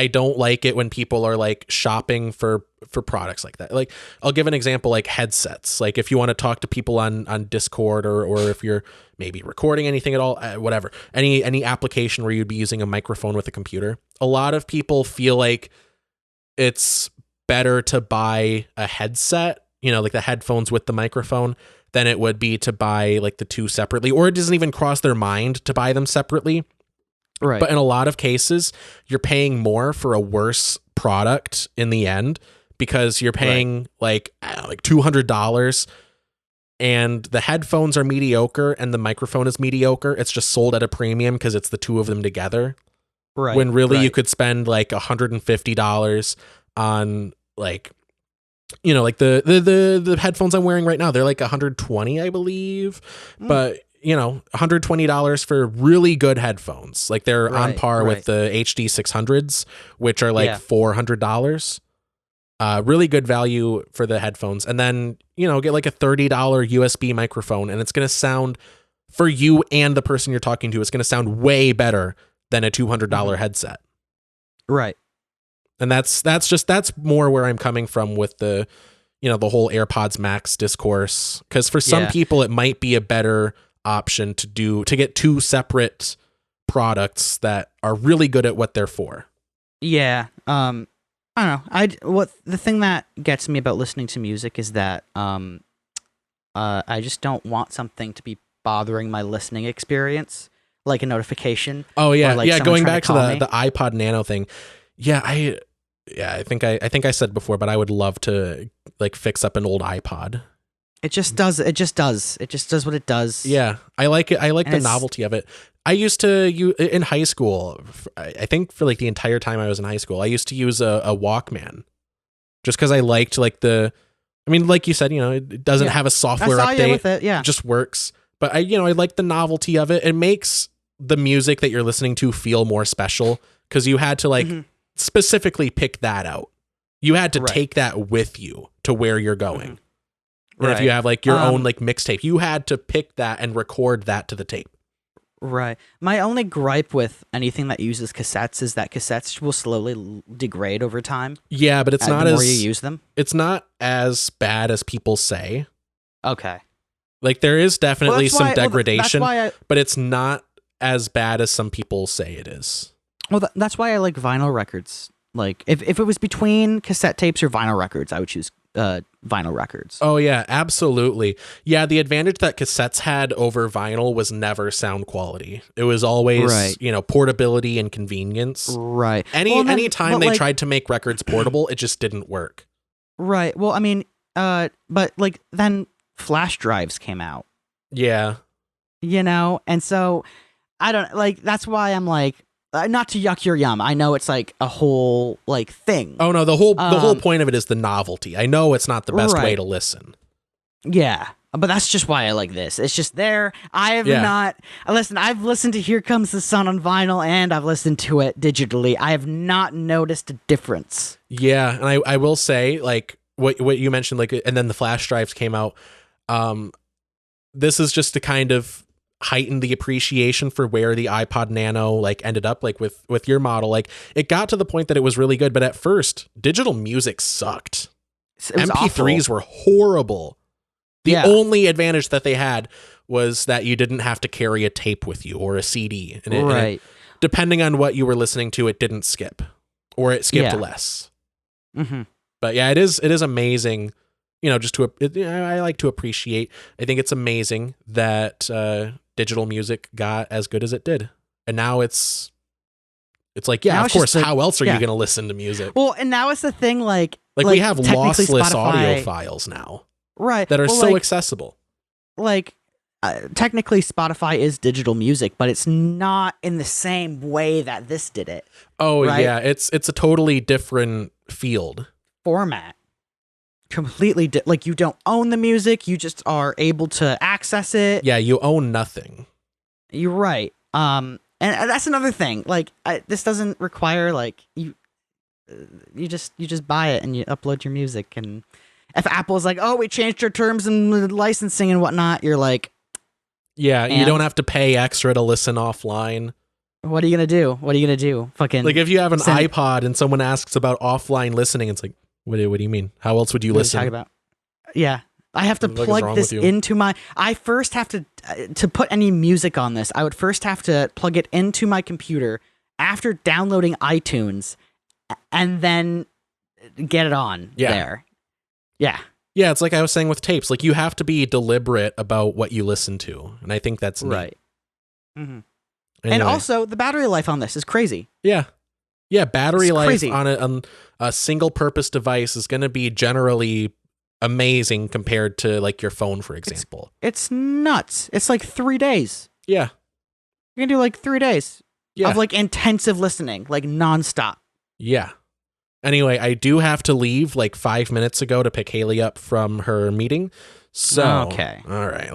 don't like it when people are like shopping for products like that. Like I'll give an example, like headsets. Like if you want to talk to people on Discord or if you're maybe recording anything at all, whatever, any application where you'd be using a microphone with a computer, a lot of people feel like it's better to buy a headset, like the headphones with the microphone, than it would be to buy like the two separately, or it doesn't even cross their mind to buy them separately.
Right.
But in a lot of cases, you're paying more for a worse product in the end because you're paying like $200 and the headphones are mediocre and the microphone is mediocre. It's just sold at a premium because it's the two of them together.
Right.
When really you could spend like $150 on like, like the headphones I'm wearing right now, they're like $120, I believe. But $120 for really good headphones. Like they're on par with the HD 600s, which are like $400. Really good value for the headphones. And then, get like a $30 USB microphone, and it's going to sound, for you and the person you're talking to, it's going to sound way better than a $200 headset.
Right.
And that's more where I'm coming from with the, the whole AirPods Max discourse. Because for some people, it might be a better option to get two separate products that are really good at what they're for.
Yeah. I don't know. The thing that gets me about listening to music is that I just don't want something to be bothering my listening experience, like a notification.
Oh yeah,
like
going back to the iPod Nano thing. I think I said before, but I would love to like fix up an old iPod.
It just does what it does.
Yeah, I like it. I like the novelty of it. I used to in high school, I think for like the entire time I was in high school, I used to use a Walkman just because I liked like like you said, it doesn't have a software update.
With it,
It just works. But I like the novelty of it. It makes the music that you're listening to feel more special because you had to like specifically pick that out. You had to take that with you to where you're going. And if you have like your own like mixtape, you had to pick that and record that to the tape.
Right. My only gripe with anything that uses cassettes is that cassettes will slowly degrade over time.
Yeah, but it's not
the more you use them.
It's not as bad as people say.
Okay.
Like there is definitely some degradation,
but
it's not as bad as some people say it is.
Well, that's why I like vinyl records. Like if it was between cassette tapes or vinyl records, I would choose vinyl records.
Oh yeah, absolutely. Yeah, the advantage that cassettes had over vinyl was never sound quality. It was always, portability and convenience.
Right.
Any time they tried to make records portable, it just didn't work.
Right. Well, I mean, but like then flash drives came out.
Yeah.
And so I don't like, that's why I'm like, not to yuck your yum. I know it's like a whole like thing.
Oh no, the whole point of it is the novelty. I know it's not the best way to listen.
Yeah. But that's just why I like this. It's just there. I have not... Listen, I've listened to Here Comes the Sun on vinyl, and I've listened to it digitally. I have not noticed a difference.
Yeah, and I will say, like, what you mentioned, like, and then the flash drives came out. This is just to kind of heighten the appreciation for where the iPod Nano, like, ended up, like, with your model. Like, it got to the point that it was really good, but at first, digital music sucked. MP3s were horrible. The only advantage that they had was that you didn't have to carry a tape with you or a CD. And it, depending on what you were listening to, it didn't skip or it skipped less.
Mm-hmm.
But yeah, it is amazing, just I like to appreciate. I think it's amazing that digital music got as good as it did. And now it's like, yeah, now of course, how else are you going to listen to music?
Well, and now it's the thing like
we have lossless audio files now.
Right.
That are so accessible.
Like, technically Spotify is digital music, but it's not in the same way that this did it.
Oh, right? Yeah. It's a totally different field.
Format. Completely. Like, you don't own the music. You just are able to access it.
Yeah, you own nothing.
You're right. And that's another thing. Like, this doesn't require, like, you just buy it and you upload your music. And if Apple's like, oh, we changed our terms and licensing and whatnot, you're like,
yeah, you don't have to pay extra to listen offline.
What are you gonna do? Fucking
like if you have an iPod and someone asks about offline listening, it's like, what do you mean? How else would you listen?
What are you talking about? Yeah, I have to plug this into my. I first have to put any music on this. I would first have to plug it into my computer after downloading iTunes, and then get it on there. Yeah.
Yeah, it's like I was saying with tapes. Like, you have to be deliberate about what you listen to, and I think that's neat.
Right. Mm-hmm.
Anyway.
And also, the battery life on this is crazy.
Yeah. Yeah, battery life on a single-purpose device is going to be generally amazing compared to, like, your phone, for example.
It's nuts. It's like 3 days.
Yeah.
You're going to do, like, 3 days of, like, intensive listening, like, nonstop.
Yeah. Anyway, I do have to leave like 5 minutes ago to pick Haley up from her meeting. So,
okay.
All right,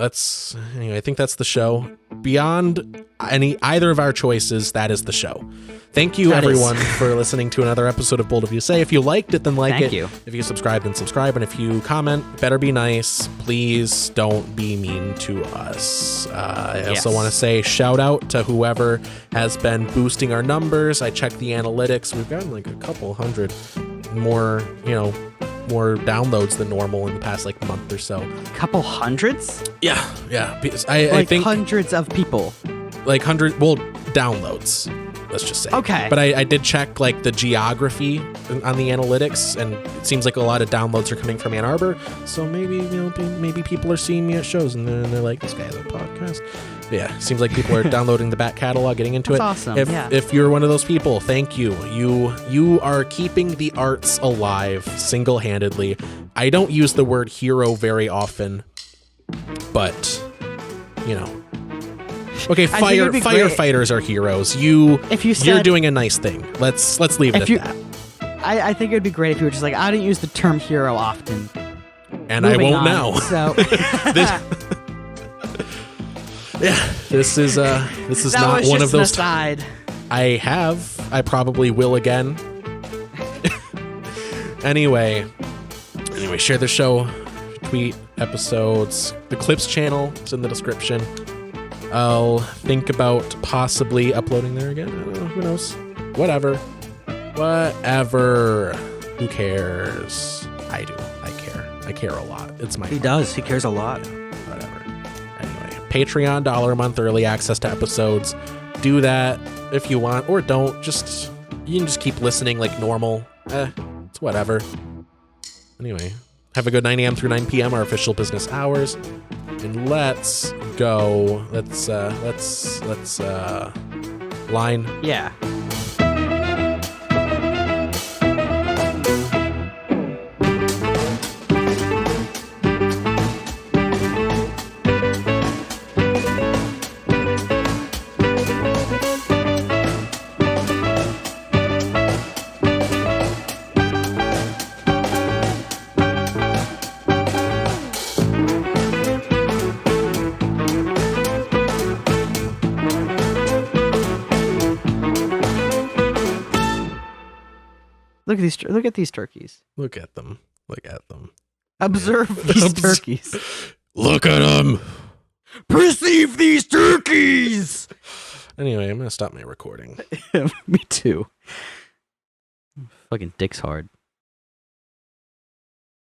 anyway, I think that's the show. Beyond either of our choices, that is the show. Thank you, everyone, for listening to another episode of Bold of You Say. If you liked it, then like it.
Thank you.
If you subscribe, then subscribe. And if you comment, better be nice. Please don't be mean to us. I also want to say shout out to whoever has been boosting our numbers. I checked the analytics. We've gotten like a couple hundred more, more downloads than normal in the past like month or so.
Couple hundreds?
Yeah. I think
hundreds of people.
Like downloads. Let's just say.
Okay.
But I did check like the geography on the analytics, and it seems like a lot of downloads are coming from Ann Arbor. So maybe maybe people are seeing me at shows and they're like, this guy has a podcast. Yeah, seems like people are downloading the back catalog, getting into it.
That's awesome.
If you're one of those people, thank you. You are keeping the arts alive single-handedly. I don't use the word hero very often, but okay, firefighters are heroes. You're doing a nice thing. Let's leave it at that.
I think it would be great if you were just like, I don't use the term hero often.
And I won't now.
So
yeah, this is not one of those times. I probably will again. Anyway, share the show, tweet episodes, the Clips channel. It's in the description. I'll think about possibly uploading there again. I don't know. Who knows? Whatever. Who cares? I do. I care. I care a lot. It's my.
He does. He cares a lot.
Whatever. Anyway, Patreon, $1 a month, early access to episodes. Do that if you want, or don't. You can just keep listening like normal. It's whatever. Anyway, have a good 9 a.m. through 9 p.m. our official business hours. And let's go. Let's line.
Yeah. Look at these turkeys.
Look at them.
Observe these turkeys.
Look at them.
Perceive these turkeys.
Anyway, I'm gonna stop my recording.
Me too. Fucking dick's hard.